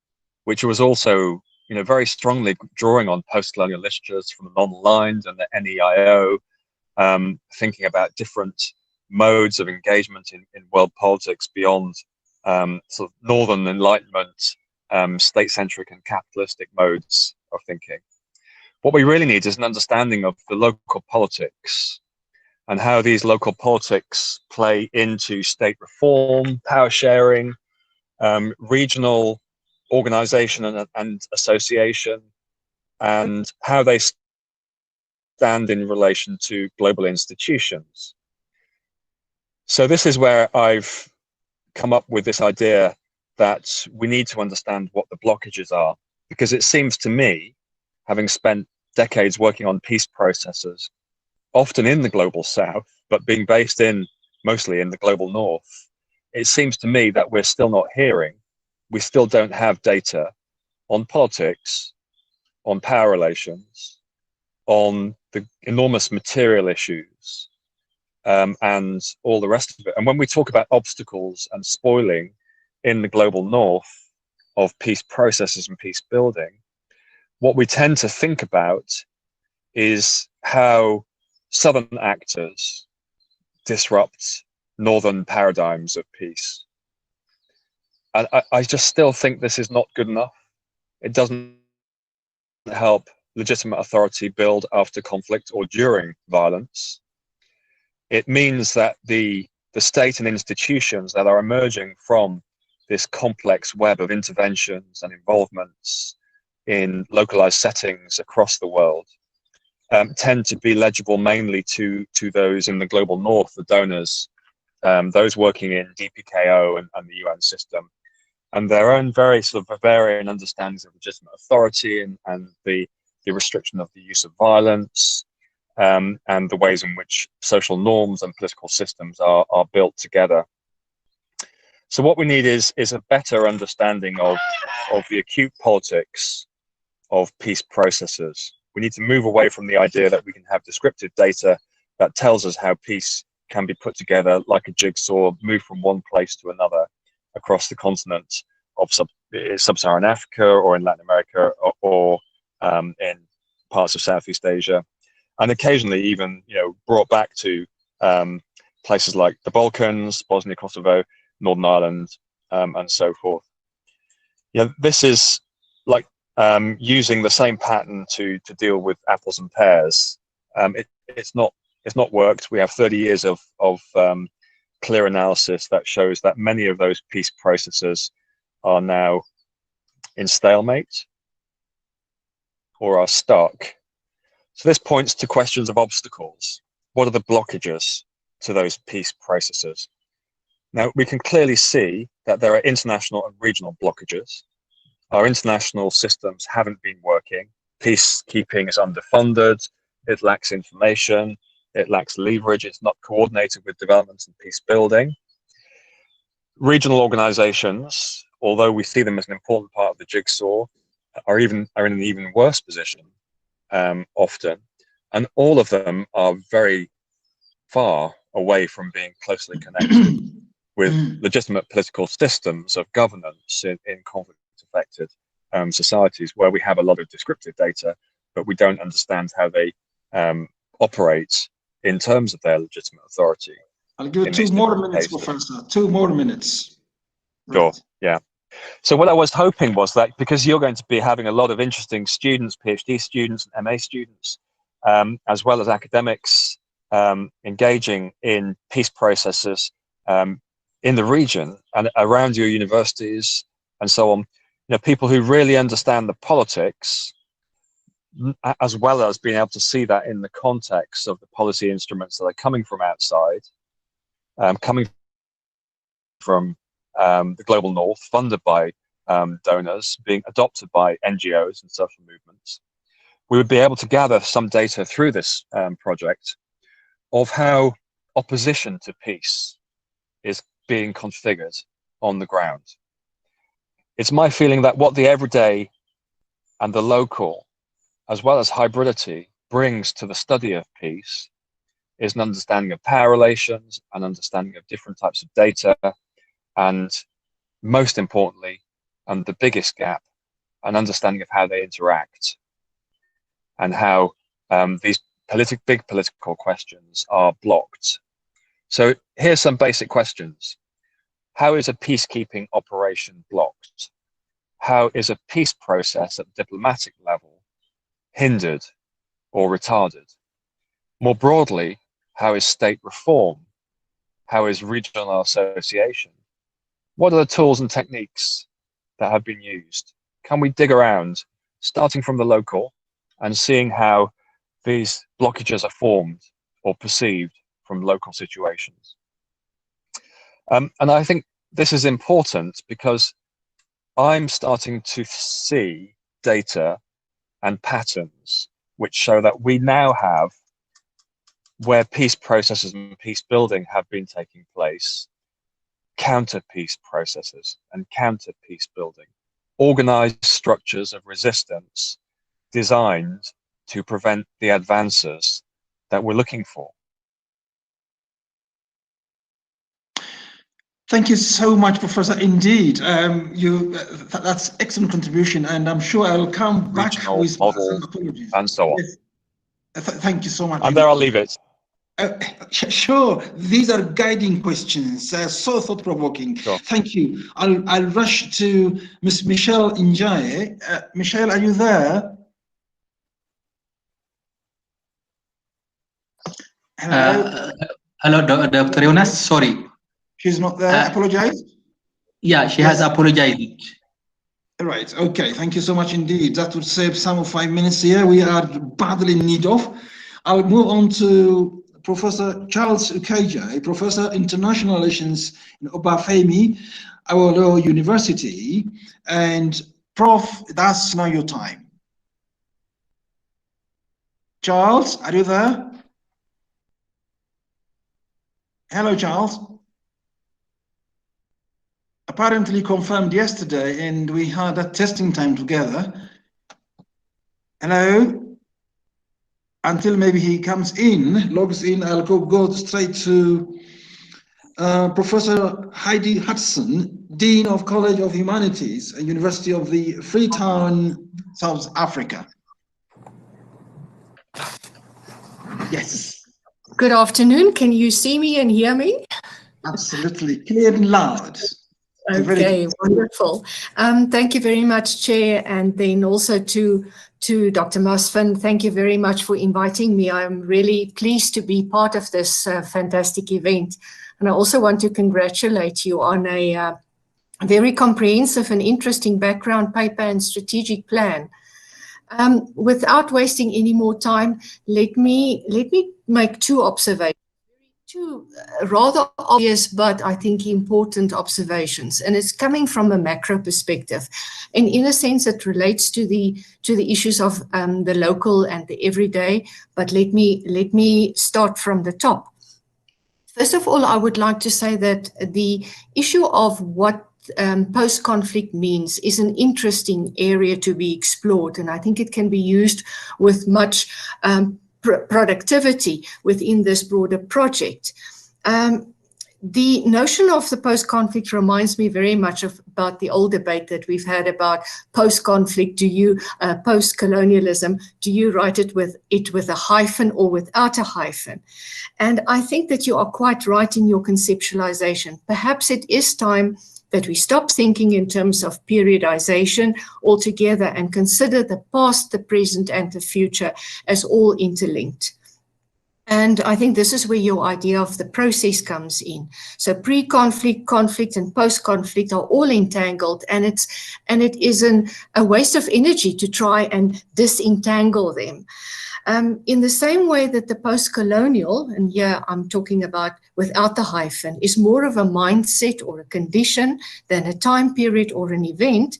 G: which was also, very strongly drawing on post-colonial literatures from the non-aligned and the NEIO, thinking about different modes of engagement in world politics beyond sort of Northern Enlightenment, state-centric and capitalistic modes of thinking. What we really need is an understanding of the local politics and how these local politics play into state reform, power sharing, regional organization and association, and how they stand in relation to global institutions. So this is where I've come up with this idea that we need to understand what the blockages are, because it seems to me, having spent decades working on peace processes, often in the global South, but being based mostly in the global North, it seems to me that we're still not hearing, we still don't have data on politics, on power relations, on the enormous material issues and all the rest of it. And when we talk about obstacles and spoiling in the global north of peace processes and peace building, what we tend to think about is how southern actors disrupt northern paradigms of peace. And I just still think this is not good enough. It doesn't help legitimate authority build after conflict or during violence. It means that the state and institutions that are emerging from this complex web of interventions and involvements in localized settings across the world tend to be legible mainly to those in the global north, the donors, those working in DPKO and the UN system, and their own very sort of varying understandings of legitimate authority and the restriction of the use of violence, and the ways in which social norms and political systems are built together. So what we need is a better understanding of the acute politics of peace processes. We need to move away from the idea that we can have descriptive data that tells us how peace can be put together like a jigsaw, move from one place to another across the continent of sub-Saharan Africa or in Latin America or in parts of Southeast Asia, and occasionally even brought back to places like the Balkans, Bosnia, Kosovo, Northern Ireland, and so forth. This is like using the same pattern to deal with apples and pears. It's not worked. We have 30 years of clear analysis that shows that many of those peace processes are now in stalemate or are stuck. So this points to questions of obstacles. What are the blockages to those peace processes? Now, we can clearly see that there are international and regional blockages. Our international systems haven't been working. Peacekeeping is underfunded. It lacks information. It lacks leverage. It's not coordinated with development and peace building. Regional organizations, although we see them as an important part of the jigsaw, are in an even worse position often. And all of them are very far away from being closely connected with legitimate political systems of governance in conflict-affected societies where we have a lot of descriptive data, but we don't understand how they operate in terms of their legitimate authority.
A: I'll give you 2 more minutes, Professor. 2 more minutes.
G: Sure, yeah. So what I was hoping was that because you're going to be having a lot of interesting students, PhD students, and MA students, as well as academics engaging in peace processes in the region and around your universities and so on, people who really understand the politics, as well as being able to see that in the context of the policy instruments that are coming from outside, coming from the global north, funded by donors, being adopted by NGOs and social movements. We would be able to gather some data through this project of how opposition to peace is being configured on the ground. It's my feeling that what the everyday and the local, as well as hybridity, brings to the study of peace is an understanding of power relations, an understanding of different types of data, and most importantly, and the biggest gap, an understanding of how they interact and how these big political questions are blocked. So here's some basic questions. How is a peacekeeping operation blocked? How is a peace process at the diplomatic level hindered or retarded? More broadly, how is state reform? How is regional association? What are the tools and techniques that have been used? Can we dig around, starting from the local and seeing how these blockages are formed or perceived from local situations? And I think this is important because I'm starting to see data and patterns which show that we now have, where peace processes and peace building have been taking place, counter peace processes and counter peace building, organized structures of resistance designed to prevent the advances that we're looking for.
A: Thank you so much, Professor. Indeed, that's excellent contribution, and I'm sure I'll come back
G: Regional
A: with
G: model
A: some apologies.
G: and so on.
A: Yes. Thank you so much.
G: And there I'll leave it.
A: Sure, these are guiding questions, so thought-provoking.
G: Sure.
A: Thank you. I'll rush to Ms. Michelle Njaye. Michelle, are you there? Hello.
C: Hello, Dr. Jonas. Sorry.
A: She's not there. Apologize.
C: Yeah, she has apologized.
A: Right. Okay. Thank you so much indeed. That would save some of 5 minutes here. We are badly in need of. I'll move on to Professor Charles Ukeja, a Professor International Relations in Obafemi Awolowo University. And Prof, that's now your time. Charles, are you there? Hello, Charles. Apparently confirmed yesterday, and we had a testing time together. Hello? Until maybe he comes in, logs in, I'll go straight to Professor Heidi Hudson, Dean of College of Humanities at University of the Freetown, South Africa. Yes.
H: Good afternoon. Can you see me and hear me?
A: Absolutely, clear and loud.
H: Okay, wonderful. Thank you very much, Chair, and then also to Dr. Musfin. Thank you very much for inviting me. I'm really pleased to be part of this fantastic event. And I also want to congratulate you on a very comprehensive and interesting background paper and strategic plan. Without wasting any more time, let me make two observations. Two rather obvious, but I think important observations, and it's coming from a macro perspective, and in a sense it relates to the issues of the local and the everyday. But let me start from the top. First of all, I would like to say that the issue of what post-conflict means is an interesting area to be explored, and I think it can be used with much productivity within this broader project. The notion of the post-conflict reminds me very much about the old debate that we've had about post-conflict. Do you post-colonialism? Do you write it with a hyphen or without a hyphen? And I think that you are quite right in your conceptualization. Perhaps it is time that we stop thinking in terms of periodization altogether and consider the past, the present, and the future as all interlinked. And I think this is where your idea of the process comes in. So pre-conflict, conflict, and post-conflict are all entangled, and it is a waste of energy to try and disentangle them. In the same way that the post-colonial, and here I'm talking about without the hyphen, is more of a mindset or a condition than a time period or an event,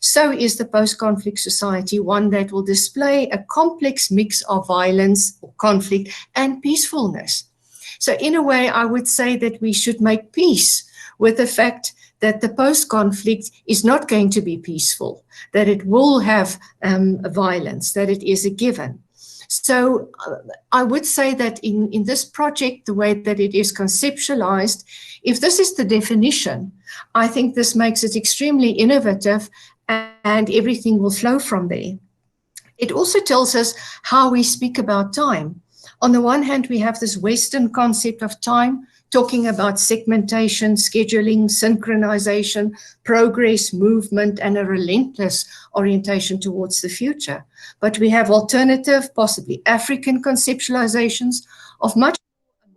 H: so is the post-conflict society one that will display a complex mix of violence or conflict and peacefulness. So in a way, I would say that we should make peace with the fact that the post-conflict is not going to be peaceful, that it will have violence, that it is a given. So I would say that in this project, the way that it is conceptualized, if this is the definition, I think this makes it extremely innovative and everything will flow from there. It also tells us how we speak about time. On the one hand, we have this Western concept of time, talking about segmentation, scheduling, synchronization, progress, movement, and a relentless orientation towards the future. But we have alternative, possibly African conceptualizations of much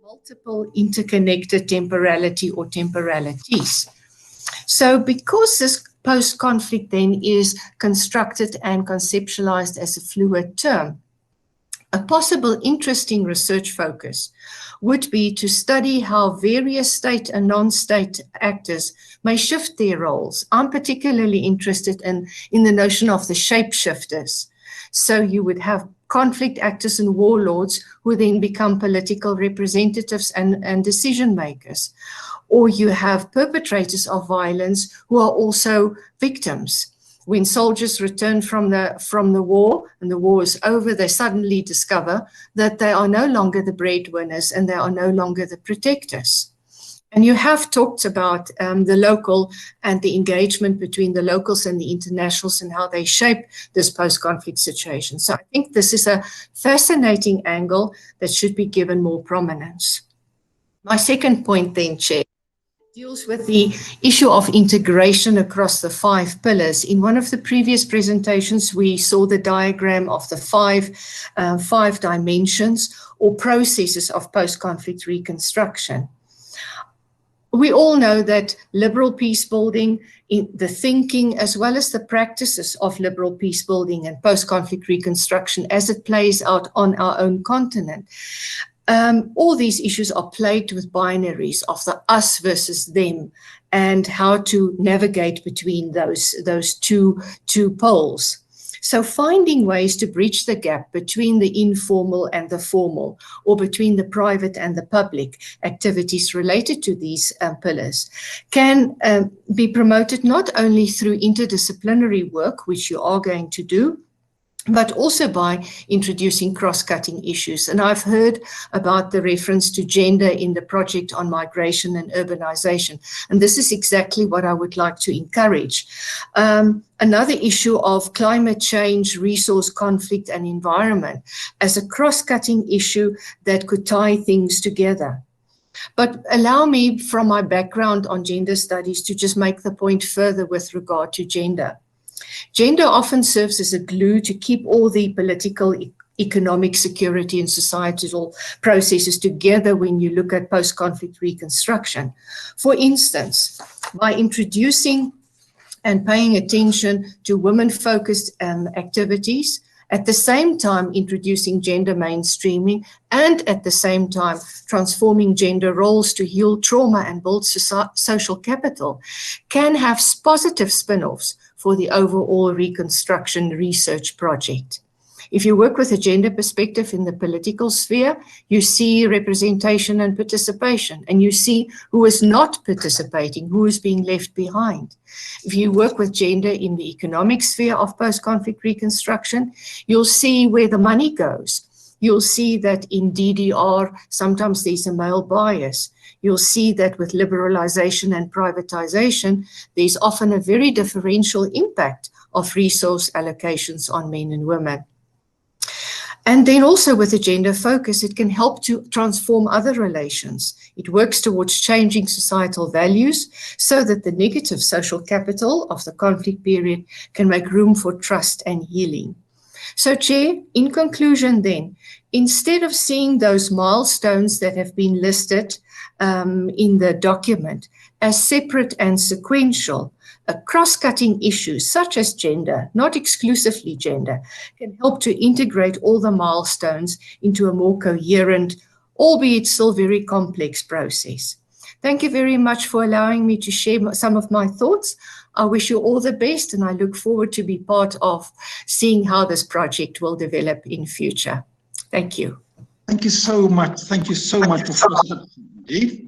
H: multiple interconnected temporality or temporalities. So because this post-conflict then is constructed and conceptualized as a fluid term, a possible interesting research focus would be to study how various state and non-state actors may shift their roles. I'm particularly interested in the notion of the shapeshifters. So you would have conflict actors and warlords who then become political representatives and decision makers. Or you have perpetrators of violence who are also victims. When soldiers return from the war and the war is over, they suddenly discover that they are no longer the breadwinners and they are no longer the protectors. And you have talked about the local and the engagement between the locals and the internationals and how they shape this post-conflict situation. So I think this is a fascinating angle that should be given more prominence. My second point then, Chair, deals with the issue of integration across the 5 pillars. In one of the previous presentations, we saw the diagram of the five dimensions or processes of post-conflict reconstruction. We all know that liberal peace building, the thinking as well as the practices of liberal peace building and post-conflict reconstruction as it plays out on our own continent, all these issues are plagued with binaries of the us versus them and how to navigate between those two poles. So finding ways to bridge the gap between the informal and the formal, or between the private and the public activities related to these pillars can be promoted not only through interdisciplinary work, which you are going to do, but also by introducing cross-cutting issues. And I've heard about the reference to gender in the project on migration and urbanization. And this is exactly what I would like to encourage. Another issue of climate change, resource conflict and environment as a cross-cutting issue that could tie things together. But allow me, from my background on gender studies, to just make the point further with regard to gender. Gender often serves as a glue to keep all the political, economic, security and societal processes together when you look at post-conflict reconstruction. For instance, by introducing and paying attention to women-focused activities, at the same time introducing gender mainstreaming, and at the same time transforming gender roles to heal trauma and build social capital, can have positive spin-offs for the overall reconstruction research project. If you work with a gender perspective in the political sphere, you see representation and participation, and you see who is not participating, who is being left behind. If you work with gender in the economic sphere of post-conflict reconstruction, you'll see where the money goes. You'll see that in DDR, sometimes there's a male bias. You'll see that with liberalization and privatization, there's often a very differential impact of resource allocations on men and women. And then also with a gender focus, it can help to transform other relations. It works towards changing societal values so that the negative social capital of the conflict period can make room for trust and healing. So, Chair, in conclusion then, instead of seeing those milestones that have been listed in the document as separate and sequential, a cross-cutting issue such as gender, not exclusively gender, can help to integrate all the milestones into a more coherent, albeit still very complex process. Thank you very much for allowing me to share some of my thoughts. I wish you all the best, and I look forward to be part of seeing how this project will develop in future. Thank you.
A: Thank you so much. Thank you so much, Professor.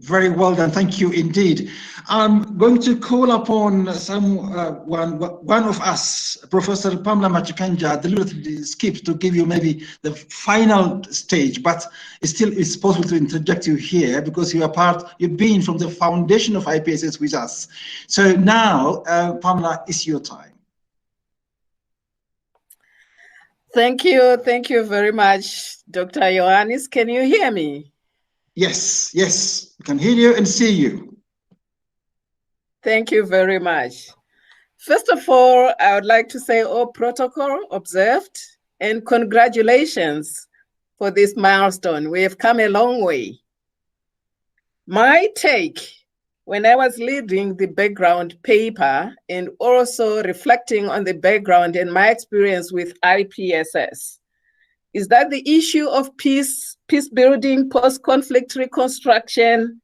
A: Very well done. Thank you indeed. I'm going to call upon one of us, Professor Pamela Machikanja, deliberately skipped to give you maybe the final stage, but it's possible to interject you here because you've been from the foundation of IPSS with us. So now, Pamela, it's your time.
I: Thank you very much, Dr. Ioannis. Can you hear me?
A: Yes, we can hear you and see you.
I: Thank you very much. First of all, I would like to say all protocol observed and congratulations for this milestone. We have come a long way. My take, when I was reading the background paper and also reflecting on the background and my experience with IPSS, is that the issue of peace building, post-conflict reconstruction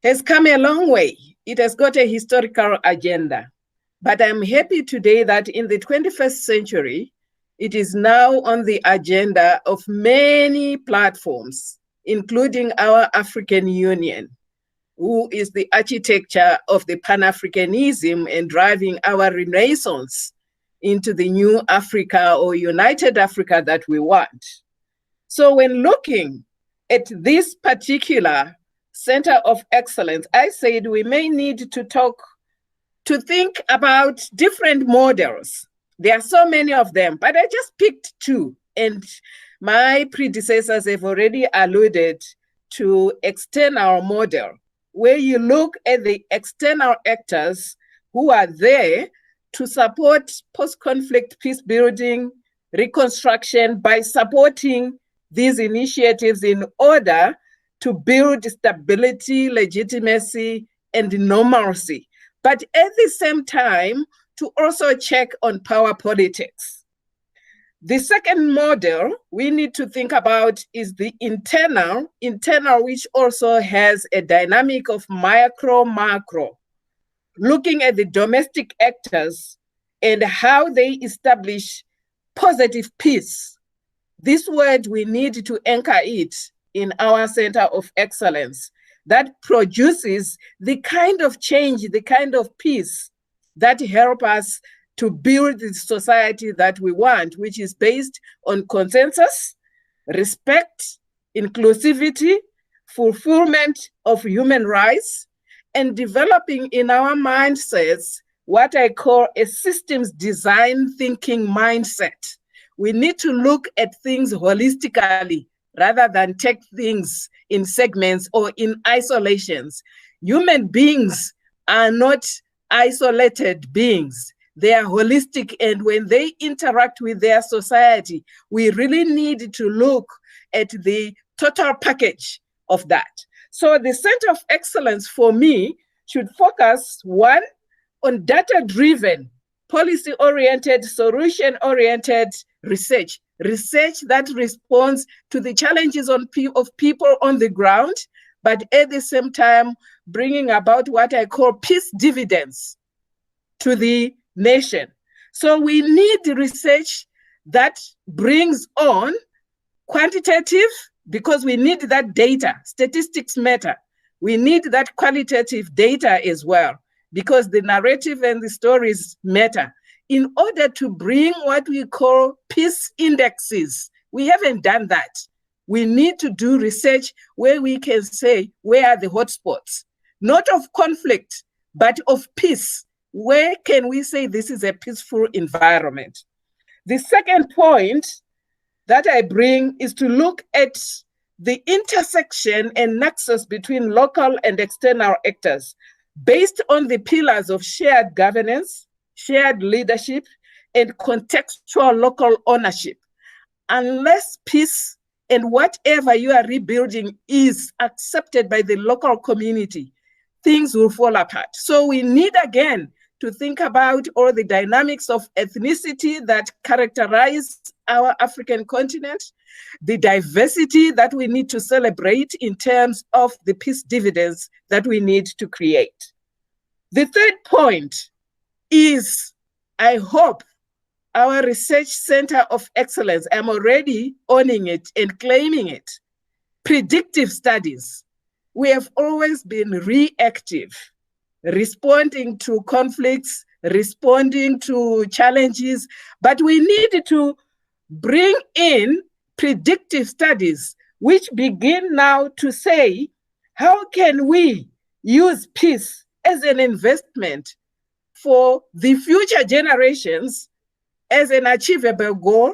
I: has come a long way. It has got a historical agenda. But I'm happy today that in the 21st century, it is now on the agenda of many platforms, including our African Union, who is the architecture of the Pan-Africanism and driving our renaissance into the new Africa or united Africa that we want. So when looking at this particular Center of Excellence, I said we may need to think about different models. There are so many of them, but I just picked two. And my predecessors have already alluded to external model, where you look at the external actors who are there to support post-conflict peace building, reconstruction by supporting these initiatives in order to build stability, legitimacy, and normalcy. But at the same time, to also check on power politics. The second model we need to think about is the internal, which also has a dynamic of micro-macro, looking at the domestic actors and how they establish positive peace. This word, we need to anchor it in our Center of Excellence that produces the kind of change, the kind of peace that help us to build the society that we want, which is based on consensus, respect, inclusivity, fulfillment of human rights, and developing in our mindsets what I call a systems design thinking mindset. We need to look at things holistically rather than take things in segments or in isolations. Human beings are not isolated beings. They are holistic, and when they interact with their society, we really need to look at the total package of that. So the Center of Excellence for me should focus, one, on data-driven, policy-oriented, solution-oriented research that responds to the challenges of people on the ground, but at the same time, bringing about what I call peace dividends to the nation. So we need research that brings on quantitative, because we need that data. Statistics matter. We need that qualitative data as well, because the narrative and the stories matter, in order to bring what we call peace indexes. We haven't done that. We need to do research where we can say, where are the hotspots? Not of conflict, but of peace. Where can we say this is a peaceful environment? The second point that I bring is to look at the intersection and nexus between local and external actors based on the pillars of shared governance, shared leadership, and contextual local ownership. Unless peace and whatever you are rebuilding is accepted by the local community, things will fall apart. So we need, again, to think about all the dynamics of ethnicity that characterize our African continent, the diversity that we need to celebrate in terms of the peace dividends that we need to create. The third point is, I hope our Research Center of Excellence, I'm already owning it and claiming it, predictive studies. We have always been reactive, responding to conflicts, responding to challenges, but we need to bring in predictive studies which begin now to say, how can we use peace as an investment for the future generations as an achievable goal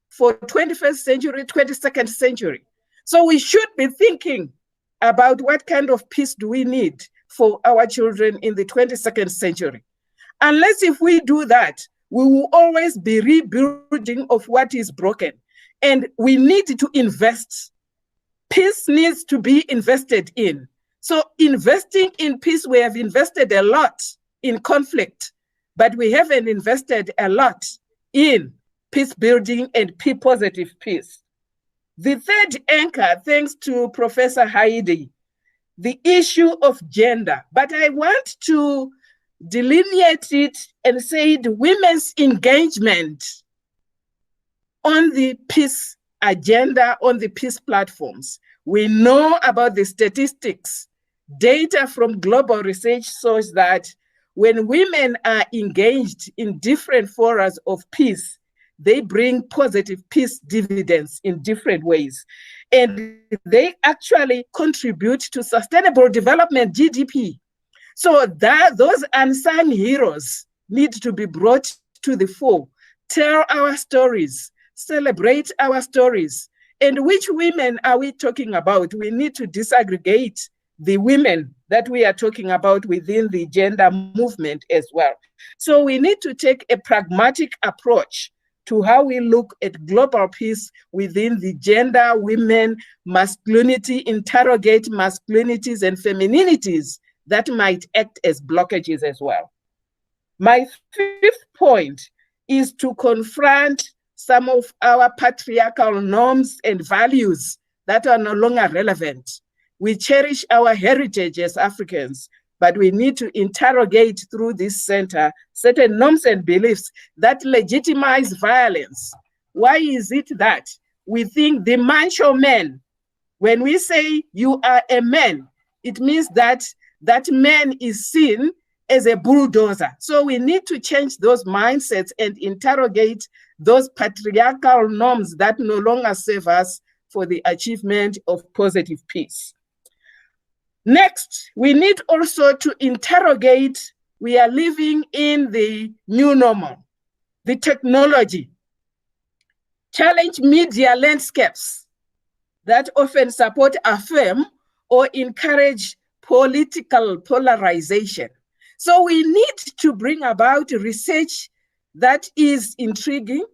I: for 21st century, 22nd century? So we should be thinking about what kind of peace do we need for our children in the 22nd century. Unless if we do that, we will always be rebuilding of what is broken. And we need to invest. Peace needs to be invested in. So investing in peace, we have invested a lot in conflict, but we haven't invested a lot in peace building and positive peace. The third anchor, thanks to Professor Haidi, the issue of gender, but I want to delineate it and say the women's engagement on the peace agenda, on the peace platforms. We know about the statistics. Data from global research shows that when women are engaged in different forums of peace, they bring positive peace dividends in different ways. And they actually contribute to sustainable development, GDP. So that those unsung heroes need to be brought to the fore, tell our stories, celebrate our stories. And which women are we talking about? We need to disaggregate the women that we are talking about within the gender movement as well. So we need to take a pragmatic approach to how we look at global peace within the gender, women, masculinity, interrogate masculinities and femininities that might act as blockages as well. My fifth point is to confront some of our patriarchal norms and values that are no longer relevant. We cherish our heritage as Africans, but we need to interrogate through this center certain norms and beliefs that legitimize violence. Why is it that we think the macho man, when we say you are a man, it means that that man is seen as a bulldozer? So we need to change those mindsets and interrogate those patriarchal norms that no longer serve us for the achievement of positive peace. Next, we need also to interrogate, we are living in the new normal, the technology, challenge media landscapes that often support, affirm, or encourage political polarization. So we need to bring about research that is intriguing,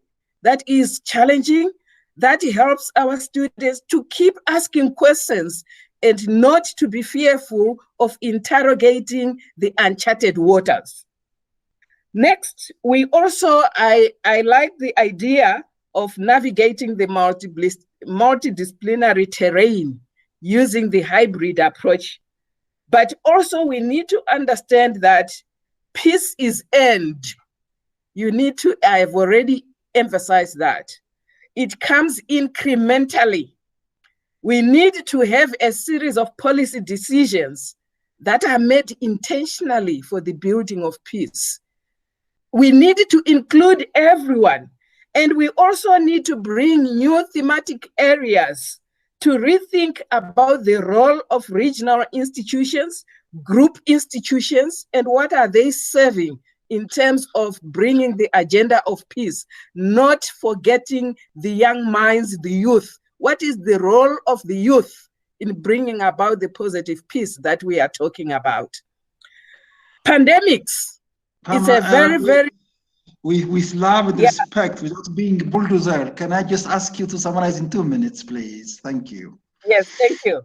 I: that is challenging, that helps our students to keep asking questions and not to be fearful of interrogating the uncharted waters. Next, we also, I like the idea of navigating the multidisciplinary terrain using the hybrid approach. But also we need to understand that peace is earned. You need to, I've already emphasized that. It comes incrementally. We need to have a series of policy decisions that are made intentionally for the building of peace. We need to include everyone. And we also need to bring new thematic areas to rethink about the role of regional institutions, group institutions, and what are they serving in terms of bringing the agenda of peace, not forgetting the young minds, the youth. What is the role of the youth in bringing about the positive peace that we are talking about? Pandemics. It's a very
A: with love and respect, without being a bulldozer, can I just ask you to summarize in 2 minutes, please? Thank you.
I: Yes, thank you.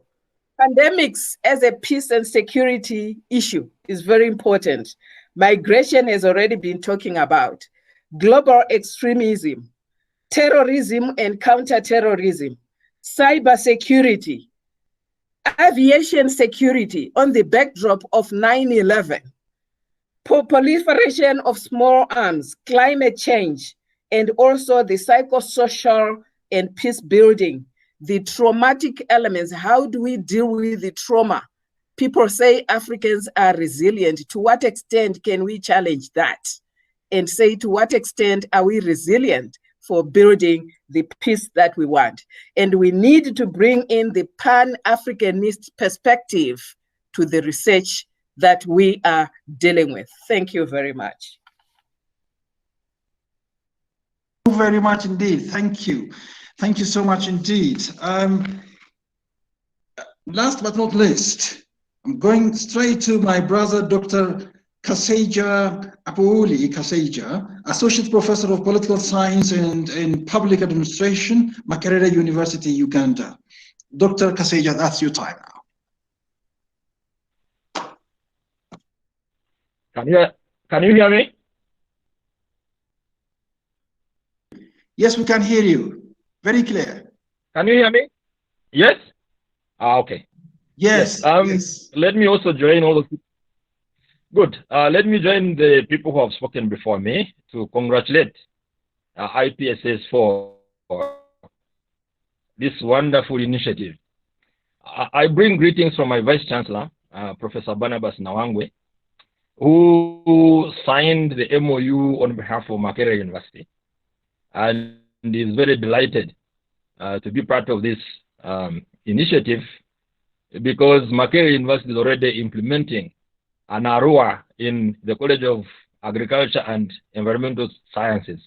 I: Pandemics as a peace and security issue is very important. Migration has already been talking about. Global extremism, terrorism and counterterrorism, cybersecurity, aviation security on the backdrop of 9/11, proliferation of small arms, climate change, and also the psychosocial and peace building, the traumatic elements. How do we deal with the trauma? People say Africans are resilient. To what extent can we challenge that? And say, to what extent are we resilient for building the peace that we want? And we need to bring in the Pan-Africanist perspective to the research that we are dealing with. Thank you very much.
A: Thank you very much indeed. Thank you. Thank you so much indeed. Last but not least, I'm going straight to my brother, Dr. Kaseja Apouli Kaseja, Associate Professor of Political Science and Public Administration, Makerere University, Uganda. Dr. Kaseja, that's your time now.
J: Can you hear me?
A: Yes, we can hear you. Very clear.
J: Can you hear me? Yes? Okay.
A: Yes. Yes.
J: Let me also join all of you. Good. Let me join the people who have spoken before me to congratulate IPSS for this wonderful initiative. I bring greetings from my Vice Chancellor, Professor Barnabas Nawangwe, who signed the MOU on behalf of Makerere University, and is very delighted to be part of this initiative, because Makerere University is already implementing an Arua in the College of Agriculture and Environmental Sciences.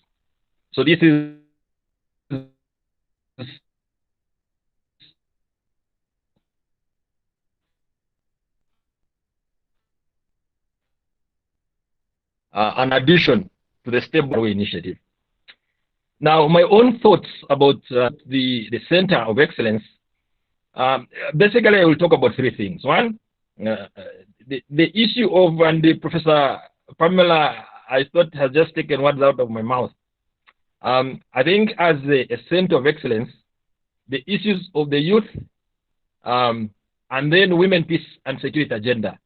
J: So this is an addition to the stable initiative. Now, my own thoughts about the Center of Excellence, basically I will talk about three things. One, the issue of, and Professor Pamela, I thought has just taken words out of my mouth. I think as a Center of Excellence, the issues of the youth, and then women, peace and security agenda,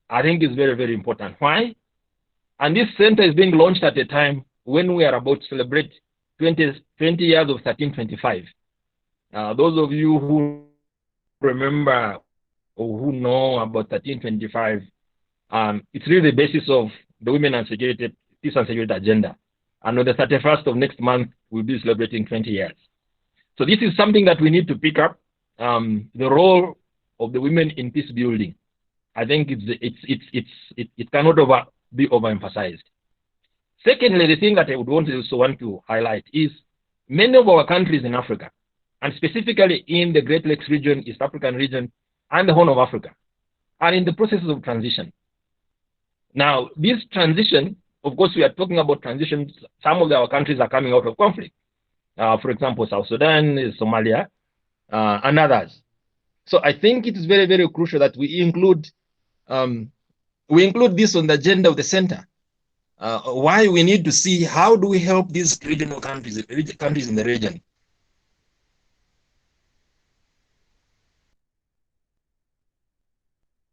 J: I think is very, very important. Why? And this center is being launched at a time when we are about to celebrate 20 years of 1325. Those of you who remember or who know about 1325, it's really the basis of the Women and Security, Peace and Security Agenda. And on the 31st of next month, we'll be celebrating 20 years. So this is something that we need to pick up, the role of the women in peace building. I think it cannot be overemphasized. Secondly, the thing that I would also want to highlight is many of our countries in Africa, and specifically in the Great Lakes region, East African region, and the Horn of Africa, are in the processes of transition. Now, this transition, of course, we are talking about transitions. Some of our countries are coming out of conflict. For example, South Sudan, Somalia, and others. So I think it is very, very crucial that we include this on the agenda of the center. Why we need to see how do we help these regional countries in the region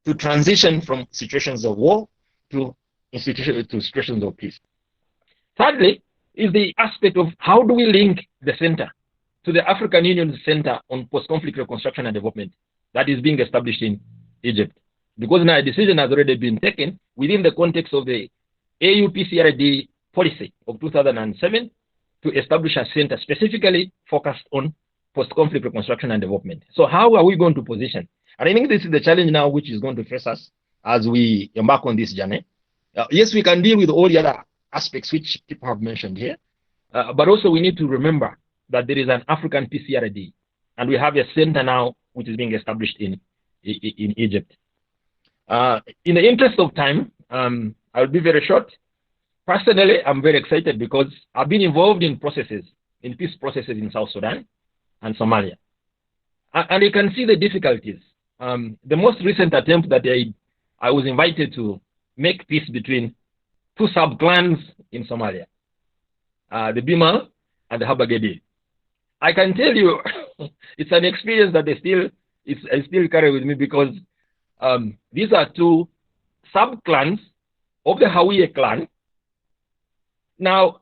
J: to transition from situations of war to situations of peace. Thirdly, is the aspect of how do we link the center to the African Union Center on Post-Conflict Reconstruction and Development that is being established in Egypt. Because now a decision has already been taken within the context of the AU-PCRD policy of 2007 to establish a center specifically focused on post-conflict reconstruction and development. So how are we going to position? And I think this is the challenge now which is going to face us as we embark on this journey. Yes, we can deal with all the other aspects which people have mentioned here, but also we need to remember that there is an African PCRD, and we have a center now which is being established in Egypt. In the interest of time, I'll be very short. Personally, I'm very excited because I've been involved in peace processes in South Sudan and Somalia. And you can see the difficulties. The most recent attempt that I was invited to make peace between two sub-clans in Somalia, the Bimal and the Habagedi. I can tell you, it's an experience that I still carry with me because these are two sub-clans of the Hawiye clan. Now,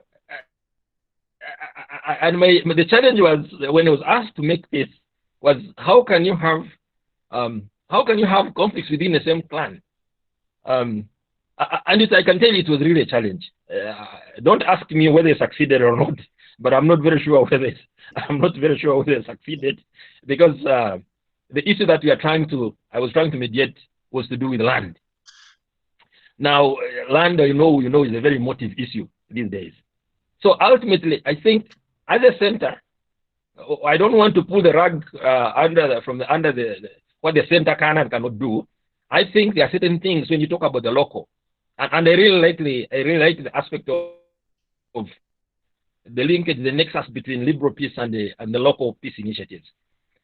J: the challenge was when I was asked to make peace was how can you have conflicts within the same clan? And I can tell you it was really a challenge. Don't ask me whether they succeeded or not, but I'm not very sure whether they succeeded because the issue that I was trying to mediate was to do with land. Now, land, you know, is a very emotive issue these days. So ultimately, I think as a center, I don't want to pull the rug under what the center can and cannot do. I think there are certain things when you talk about the local, and I really like the aspect of the linkage, the nexus between liberal peace and the local peace initiatives.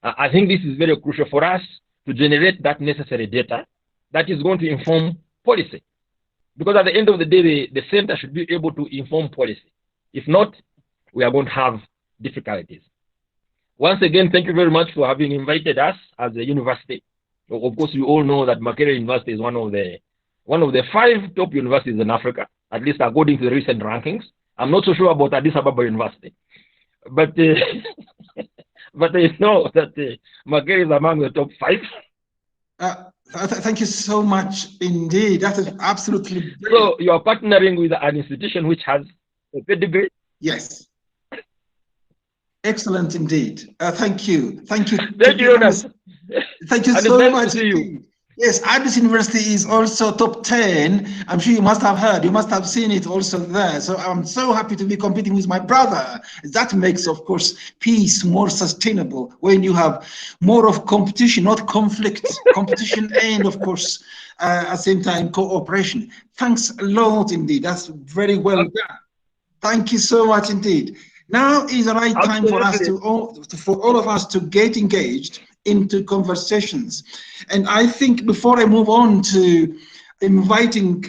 J: I think this is very crucial for us to generate that necessary data that is going to inform policy. Because at the end of the day, the center should be able to inform policy. If not, we are going to have difficulties. Once again, thank you very much for having invited us as a university. Of course, you all know that Makerere University is one of the 5 top universities in Africa, at least according to the recent rankings. I'm not so sure about Addis Ababa University, but but I know that Makerere is among the top 5.
A: Thank you so much indeed. That is absolutely brilliant.
J: So you are partnering with an institution which has a pedigree.
A: Yes. Excellent indeed. Thank you. Thank you.
J: Thank you, Jonas.
A: Thank you
J: And
A: so
J: it's nice
A: much
J: to see you.
A: indeed. Yes, Addis University is also top 10. I'm sure you must have heard, you must have seen it also there. So I'm so happy to be competing with my brother. That makes, of course, peace more sustainable when you have more of competition, not conflict, competition and, of course, at the same time, cooperation. Thanks a lot indeed. That's very well done. Thank you so much indeed. Now is the right time for us for all of us to get engaged into conversations. And I think before I move on to inviting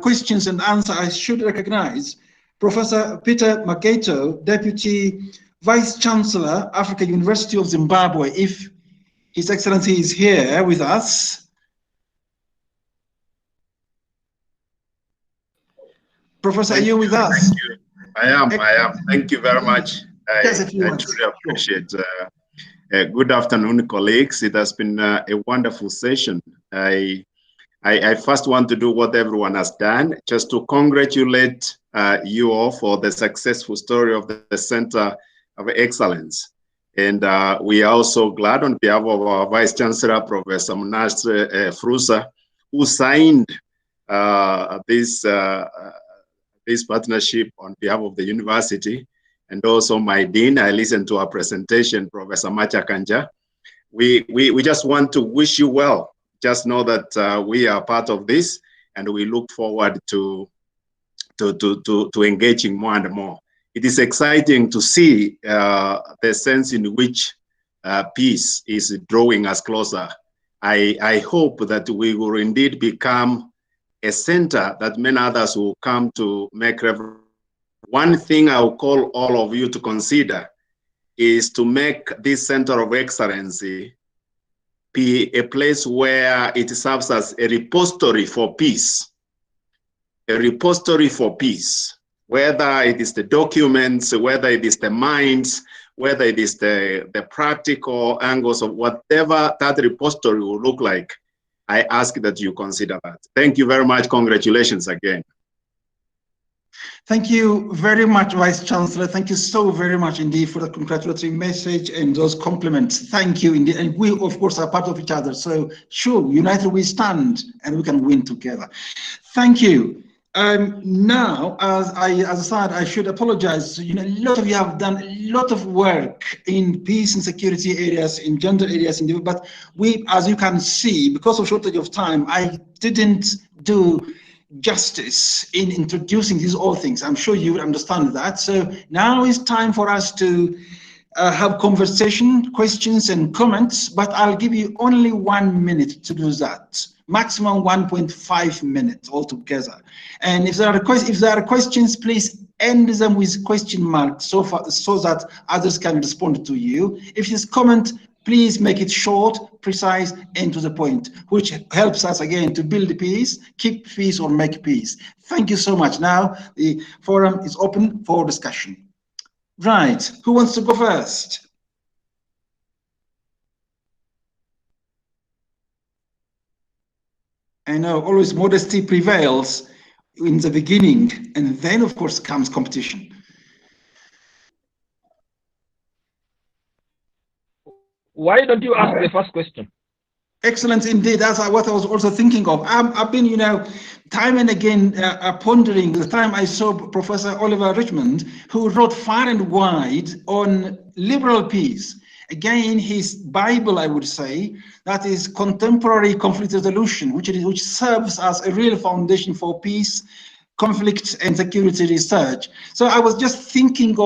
A: questions and answers, I should recognize Professor Peter Mageto, Deputy Vice Chancellor, Africa University of Zimbabwe, if His Excellency is here with us. Professor, are you with us?
K: Thank you. I am. Thank you very much. I truly appreciate. Good afternoon, colleagues. It has been a wonderful session. I first want to do what everyone has done, just to congratulate you all for the successful story of the Center of Excellence. And we are also glad on behalf of our Vice Chancellor, Professor Munas Frusa, who signed this partnership on behalf of the university, and also my dean. I listened to our presentation, Professor Macha Kanja. We just want to wish you well. Just know that we are part of this, and we look forward to engaging more and more. It is exciting to see the sense in which peace is drawing us closer. I hope that we will indeed become a center that many others will come to make reference. One thing I will call all of you to consider is to make this Center of Excellence be a place where it serves as a repository for peace. A repository for peace, whether it is the documents, whether it is the minds, whether it is the practical angles of whatever that repository will look like. I ask that you consider that. Thank you very much. Congratulations again.
A: Thank you very much, Vice Chancellor. Thank you so very much indeed for the congratulatory message and those compliments. Thank you indeed. And we, of course, are part of each other. So sure, united we stand and we can win together. Thank you. Now, as I said, I should apologize. You know, a lot of you have done a lot of work in peace and security areas, in gender areas, but we, as you can see, because of shortage of time, I didn't do justice in introducing these all things. I'm sure you would understand that. So now it's time for us to have conversation, questions and comments, but I'll give you only 1 minute to do that. Maximum 1.5 minutes altogether. And if there are questions, please end them with question marks so that others can respond to you. If it's comment, please make it short, precise, and to the point, which helps us again to build peace, keep peace, or make peace. Thank you so much. Now the forum is open for discussion. Right, who wants to go first? I know always modesty prevails in the beginning, and then of course comes competition.
J: Why don't you ask the first question?
A: Excellent indeed. That's what I was also thinking of. I've been, you know, time and again pondering the time I saw Professor Oliver Richmond, who wrote far and wide on liberal peace. Again, his Bible, I would say, that is contemporary conflict resolution, which serves as a real foundation for peace, conflict and security research. So I was just thinking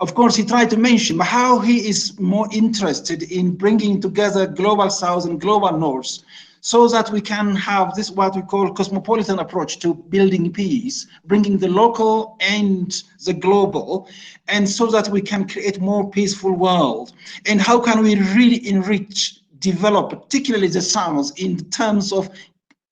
A: of course, he tried to mention how he is more interested in bringing together global South and global North so that we can have this, what we call cosmopolitan approach to building peace, bringing the local and the global, and so that we can create more peaceful world. And how can we really enrich, develop, particularly the South in terms of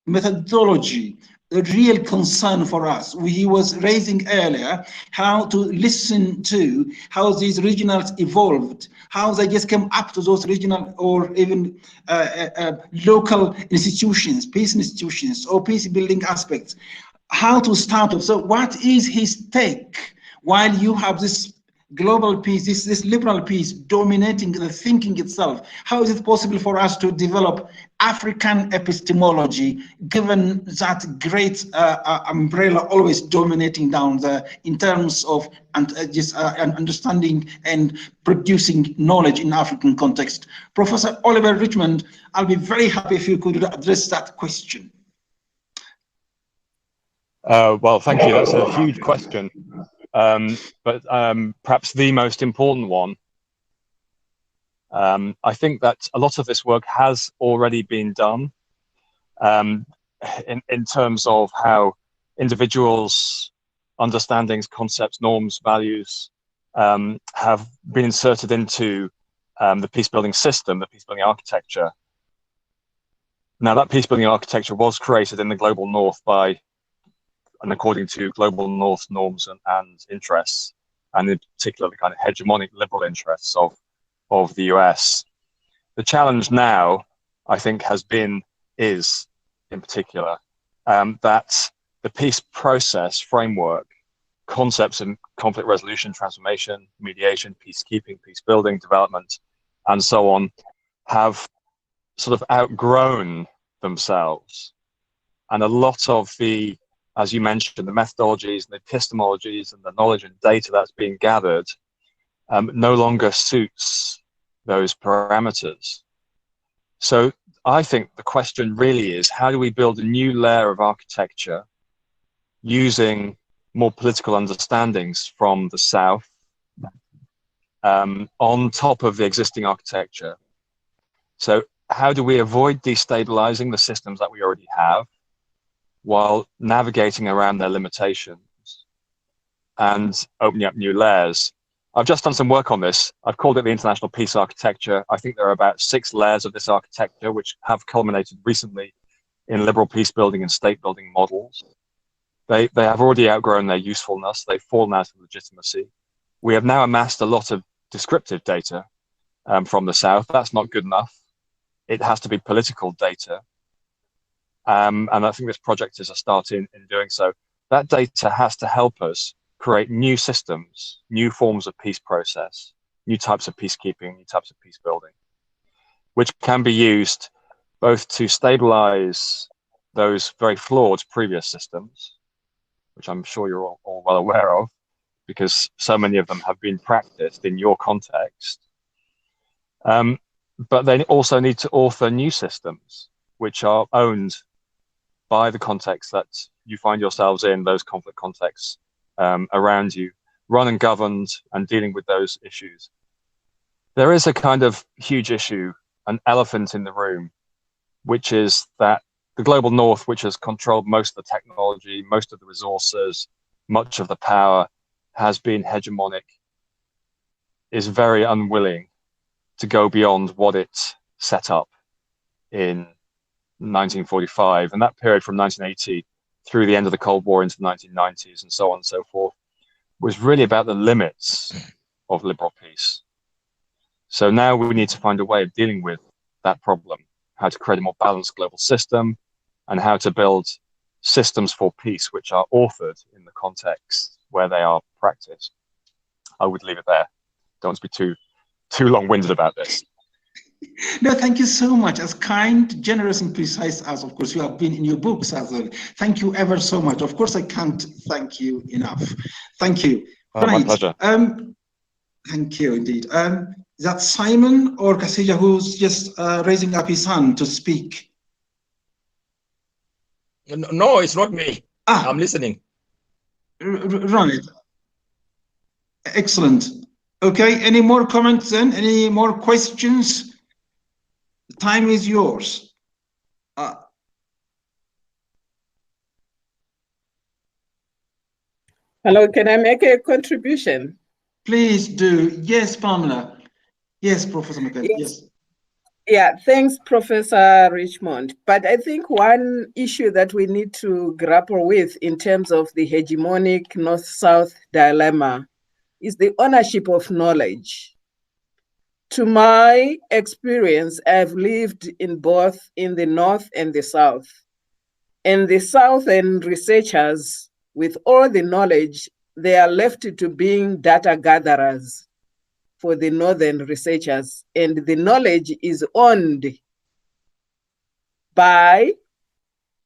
A: methodology, a real concern for us. He was raising earlier how to listen to how these regionals evolved, how they just came up to those regional or even local institutions, peace institutions or peace building aspects, how to start off. So what is his take while you have this global peace, this liberal peace dominating the thinking itself? How is it possible for us to develop African epistemology, given that great umbrella always dominating down there in terms of understanding and producing knowledge in African context? Professor Oliver Richmond, I'll be very happy if you could address that question.
G: Well, thank you. That's a huge question. But perhaps the most important one. I think that a lot of this work has already been done in terms of how individuals' understandings, concepts, norms, values have been inserted into the peace-building system, the peace-building architecture. Now, that peace-building architecture was created in the global north by and according to global north norms and interests, and in particular the kind of hegemonic liberal interests of the US. The challenge now, I think, is in particular, that the peace process framework, concepts in conflict resolution, transformation, mediation, peacekeeping, peace building, development, and so on, have sort of outgrown themselves. And a lot of the, as you mentioned, the methodologies and the epistemologies and the knowledge and data that's being gathered no longer suits those parameters. So I think the question really is, how do we build a new layer of architecture using more political understandings from the South on top of the existing architecture? So how do we avoid destabilizing the systems that we already have, while navigating around their limitations and opening up new layers? I've just done some work on this. I've called it the International Peace Architecture. I think there are about 6 layers of this architecture, which have culminated recently in liberal peace building and state building models. They have already outgrown their usefulness. They've fallen out of legitimacy. We have now amassed a lot of descriptive data from the South. That's not good enough. It has to be political data. And I think this project is a start in doing so. That data has to help us create new systems, new forms of peace process, new types of peacekeeping, new types of peace building, which can be used both to stabilize those very flawed previous systems, which I'm sure you're all well aware of, because so many of them have been practiced in your context. But they also need to author new systems, which are owned by the context that you find yourselves in, those conflict contexts around you, run and governed and dealing with those issues. There is a kind of huge issue, an elephant in the room, which is that the global north, which has controlled most of the technology, most of the resources, much of the power, has been hegemonic, is very unwilling to go beyond what it set up in 1945, and that period from 1980 through the end of the Cold War into the 1990s and so on and so forth was really about the limits of liberal peace. So now we need to find a way of dealing with that problem, how to create a more balanced global system and how to build systems for peace which are authored in the context where they are practiced. I would leave it there. Don't want to be too long-winded about this.
A: No, thank you so much. As kind, generous, and precise as, of course, you have been in your books as well. Thank you ever so much. Of course, I can't thank you enough. Thank you.
G: My pleasure.
A: Thank you indeed. Is that Simon or Kasija who's just raising up his hand to speak?
L: No, it's not me. I'm listening.
A: Right. Excellent. Okay, any more comments then? Any more questions? The time is yours.
I: Hello, can I make a contribution?
A: Please do. Yes, Pamela. Yes, Professor McKay. Yes.
I: Yeah, thanks, Professor Richmond. But I think one issue that we need to grapple with in terms of the hegemonic North-South dilemma is the ownership of knowledge. To my experience, I've lived in both in the North and the South. And the Southern researchers, with all the knowledge, they are left to being data gatherers for the Northern researchers, and the knowledge is owned by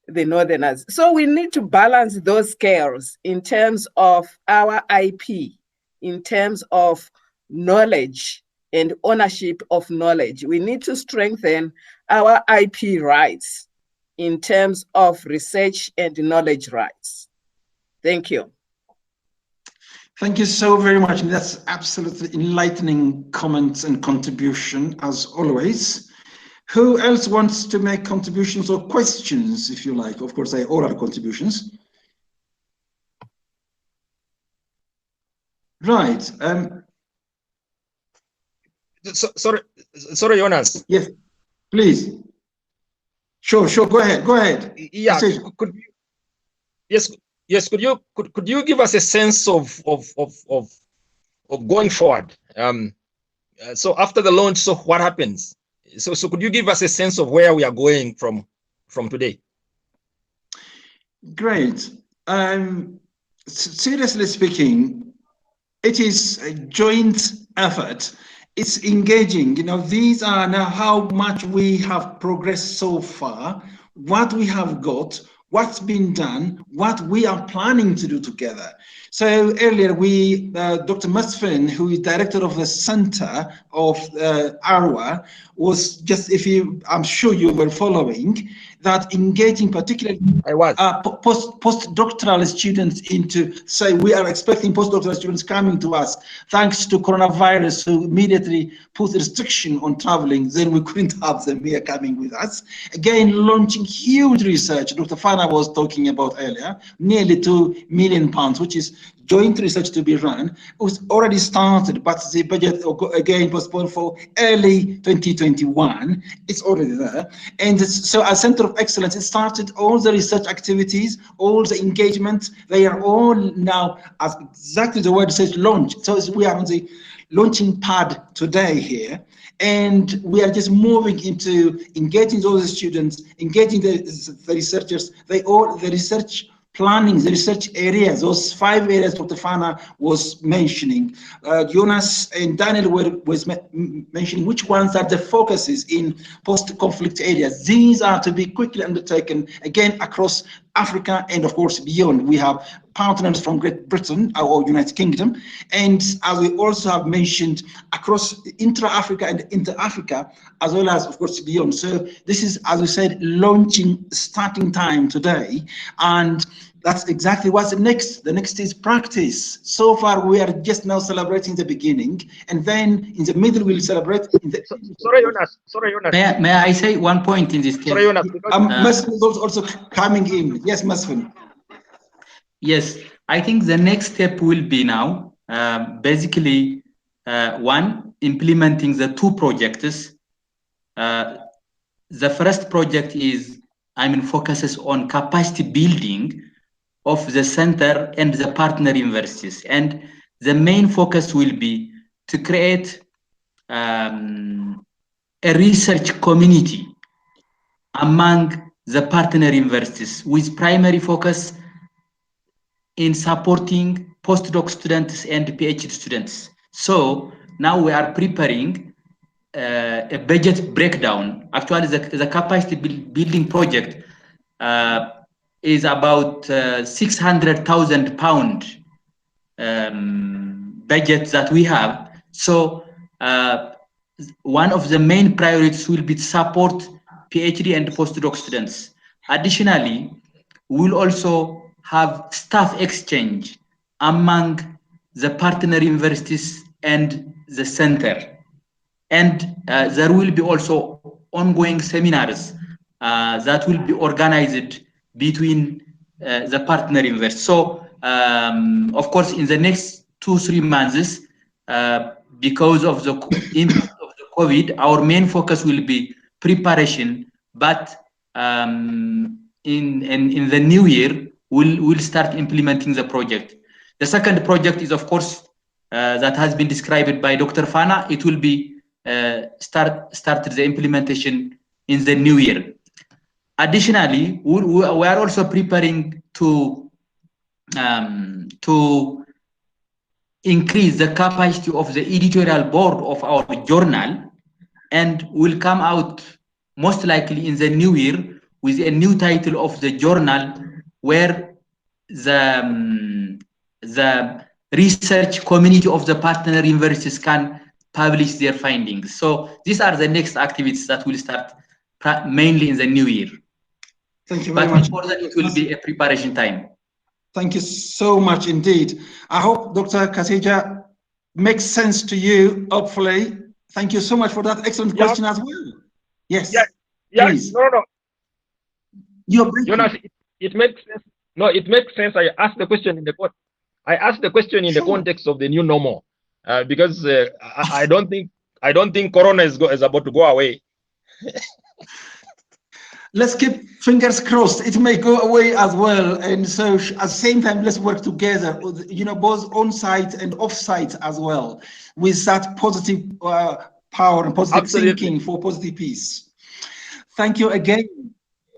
I: the Northerners. So we need to balance those scales in terms of our IP, in terms of knowledge and ownership of knowledge. We need to strengthen our IP rights in terms of research and knowledge rights. Thank you.
A: Thank you so very much. That's absolutely enlightening comments and contribution as always. Who else wants to make contributions or questions, if you like? Of course, they all are contributions. Right.
L: Sorry, Jonas.
A: Yes, please. Sure. Go ahead.
L: Yeah. Could you give us a sense of going forward? So after the launch, so what happens? So could you give us a sense of where we are going from today?
A: Great. Seriously speaking, it is a joint effort. It's engaging. You know, these are now how much we have progressed so far, what we have got, what's been done, what we are planning to do together. So earlier, Dr. Masfin, who is director of the Center of Arwa, was just, I'm sure you were following, that engaging particularly postdoctoral students into, say, we are expecting postdoctoral students coming to us, thanks to coronavirus, who immediately put restriction on traveling, then we couldn't have them here coming with us. Again, launching huge research, Dr. Fana was talking about earlier, nearly £2 million, which is joint research to be run. It was already started, but the budget again postponed for early 2021. It's already there. And so our Center of Excellence, it started all the research activities, all the engagement. They are all now, as exactly the word says, launch. So we are on the launching pad today here. And we are just moving into engaging those students, engaging the researchers. The research planning, the research areas, those 5 areas Dr. Fana was mentioning. Jonas and Daniel was mentioning which ones are the focuses in post-conflict areas. These are to be quickly undertaken, again, across Africa and, of course, beyond. We have partners from Great Britain or United Kingdom, and as we also have mentioned, across intra-Africa and inter-Africa, as well as, of course, beyond. So this is, as we said, starting time today, and that's exactly what's next. The next is practice. So far, we are just now celebrating the beginning, and then in the middle, we'll celebrate.
L: Sorry, Jonas.
C: May I say one point in this case?
L: Sorry, Jonas.
A: Masfin is also coming in. Yes, Masfin.
C: Yes, I think the next step will be now, basically, one, implementing the 2 projects. The first project is, focuses on capacity building of the center and the partner universities. And the main focus will be to create a research community among the partner universities with primary focus in supporting postdoc students and PhD students. So now we are preparing a budget breakdown. Actually, the capacity building project is about £600,000 budget that we have. So one of the main priorities will be to support PhD and postdoc students. Additionally, we will also have staff exchange among the partner universities and the center. And there will be also ongoing seminars that will be organized between the partner universities. So, of course, in the next 2-3 months, because of the impact of the COVID, our main focus will be preparation, but in the new year, we'll start implementing the project. The second project is, of course, that has been described by Dr. Fana. It will be started the implementation in the new year. Additionally, we are also preparing to increase the capacity of the editorial board of our journal, and will come out most likely in the new year with a new title of the journal, where the research community of the partner universities can publish their findings. So these are the next activities that will start mainly in the new year.
A: Thank you very much.
C: Before that, it will be a preparation time.
A: Thank you so much indeed. I hope Dr. Kaseja makes sense to you, hopefully. Thank you so much for that excellent question as well. Yes.
J: Yeah.
A: Please.
J: No.
A: Jonas,
J: it makes sense. No, it makes sense. I asked the question in the the context of the new normal, because I don't think Corona is about to go away.
A: Let's keep fingers crossed. It may go away as well, and so at the same time, let's work together. Both on site and off site as well, with that positive power and positive thinking for positive peace. Thank you again.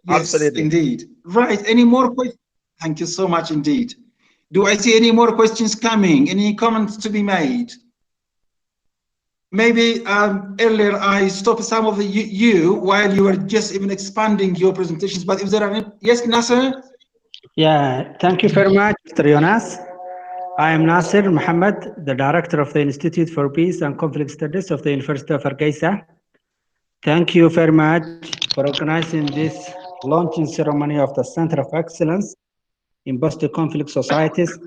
A: Yes, indeed. Right. Any more questions? Thank you so much indeed. Do I see any more questions coming? Any comments to be made? Maybe earlier I stopped some of you while you were just even expanding your presentations, but if there are any, yes, Nasser?
M: Yeah, thank you very much, Mr. Jonas. I am Nasser Mohammed, the Director of the Institute for Peace and Conflict Studies of the University of Hargeisa. Thank you very much for organizing this launching ceremony of the Center of Excellence in Post-Conflict Societies.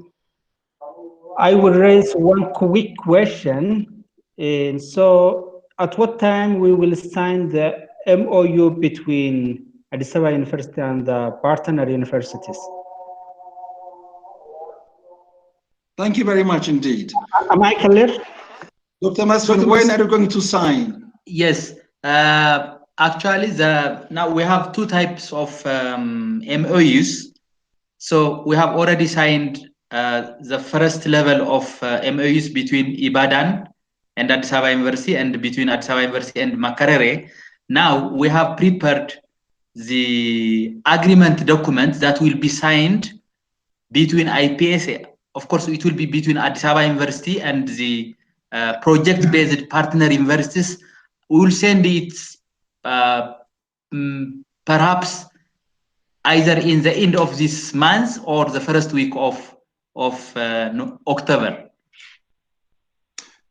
M: I will raise one quick question. And so at what time we will sign the MOU between Addis Ababa University and the partner universities?
A: Thank you very much indeed.
M: Am I clear?
A: Dr. Masfin, when are you going to sign?
C: Yes, actually now we have two types of MOUs. So we have already signed the first level of MOUs between Ibadan and Addis Ababa University, and between Addis Ababa University and Makerere. Now we have prepared the agreement document that will be signed between IPSA. Of course, it will be between Addis Ababa University and the project-based partner universities. We will send it perhaps either in the end of this month or the first week of October.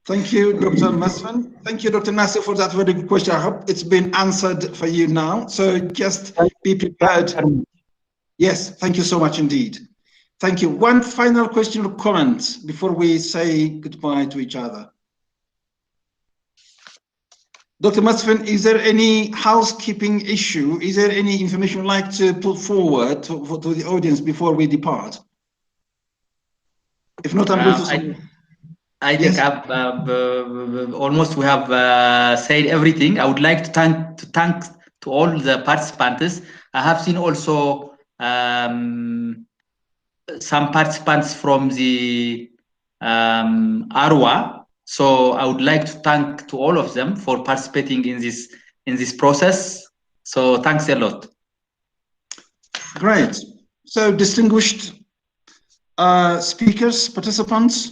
A: Thank you, Dr. Masfin. Thank you, Dr. Nasser, for that very good question. I hope it's been answered for you now. So just be prepared. Yes, thank you so much indeed. Thank you. One final question or comment before we say goodbye to each other. Dr. Masfin, is there any housekeeping issue? Is there any information you'd like to put forward to the audience before we depart? If not, I'm going to say.
C: I think almost we have said everything. I would like to thank to all the participants. I have seen also some participants from the Arwa. So I would like to thank to all of them for participating in this process. So thanks a lot.
A: Great. So distinguished speakers, participants,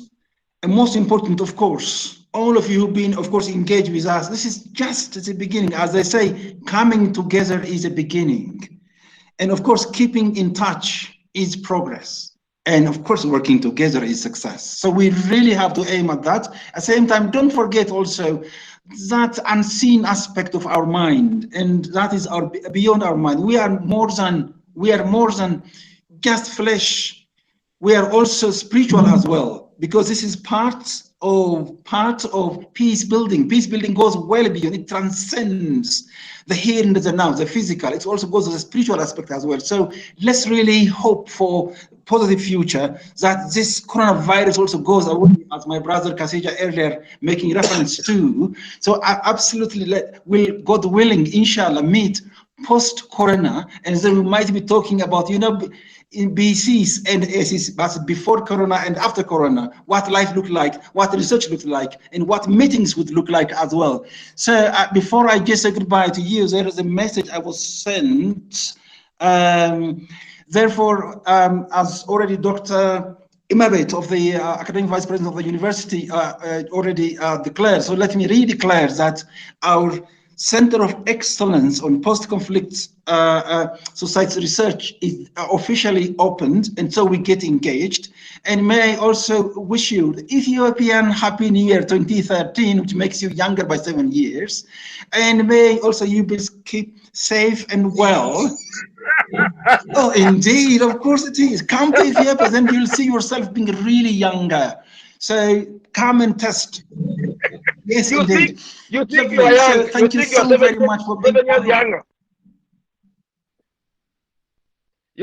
A: and most important, of course, all of you who've been, of course, engaged with us. This is just the beginning. As they say, coming together is a beginning. And of course, keeping in touch is progress. And of course, working together is success. So we really have to aim at that. At the same time, don't forget also that unseen aspect of our mind, and that is beyond our mind. We are more than just flesh. We are also spiritual as well, because this is part or part of peace building. Peace building goes well beyond, it transcends the here and the now, the physical. It also goes to the spiritual aspect as well. So let's really hope for positive future, that this coronavirus also goes away, as my brother Kasija earlier making reference to. So I absolutely will, God willing, inshallah, meet post-corona, and then we might be talking about, you know, in BCs and ACs, but before corona and after corona, what life looked like, what research looked like, and what meetings would look like as well. So before I just say goodbye to you, there is a message I was sent. Therefore, as already Dr. Imabet of the Academic Vice President of the University already declared, so let me re-declare that our Center of Excellence on Post-Conflict Society Research is officially opened, and so we get engaged. And may I also wish you the Ethiopian Happy New Year 2013, which makes you younger by 7 years. And may also you be keep safe and well. Oh, indeed, of course it is. Come to Ethiopia, then you'll see yourself being really younger. So come and test. Yes, indeed.
L: You think you are young?
A: So thank you so very much for being
L: 7 years younger.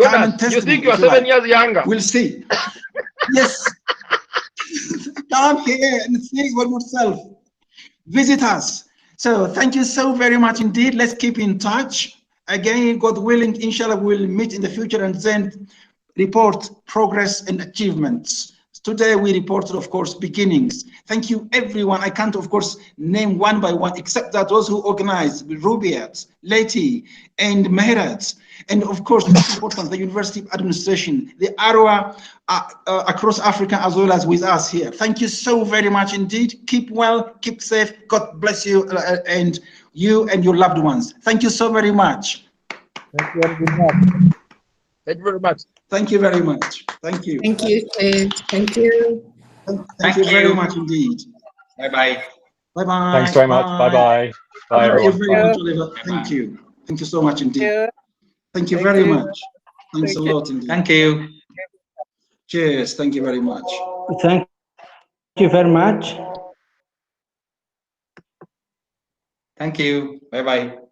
A: Come and test
L: you think
A: me,
L: you are 7 years younger?
A: We'll see. Yes. Come here and see for yourself. Visit us. So thank you so very much indeed. Let's keep in touch. Again, God willing, inshallah, we'll meet in the future and then report progress and achievements. Today we reported, of course, beginnings. Thank you, everyone. I can't, of course, name one by one, except that those who organized, Rubiat, Leti, and Meherat, and of course, most important, the University Administration, the ARWA across Africa, as well as with us here. Thank you so very much indeed. Keep well, keep safe. God bless you and you and your loved ones. Thank you so very much.
L: Thank you very much. Thank you very much.
A: Thank you very much. Thank you.
H: Thank you, Ted. Thank you.
A: Thank you very much indeed.
C: Bye-bye.
A: Bye-bye.
N: Thanks very much. Bye-bye. Bye, everyone.
A: Thank you very much, Oliver. Thank you. Thank you so much indeed. Thank you very much. Thanks a lot indeed.
C: Thank you.
A: Cheers. Thank you very much.
M: Thank you very much.
C: Thank you. Bye-bye.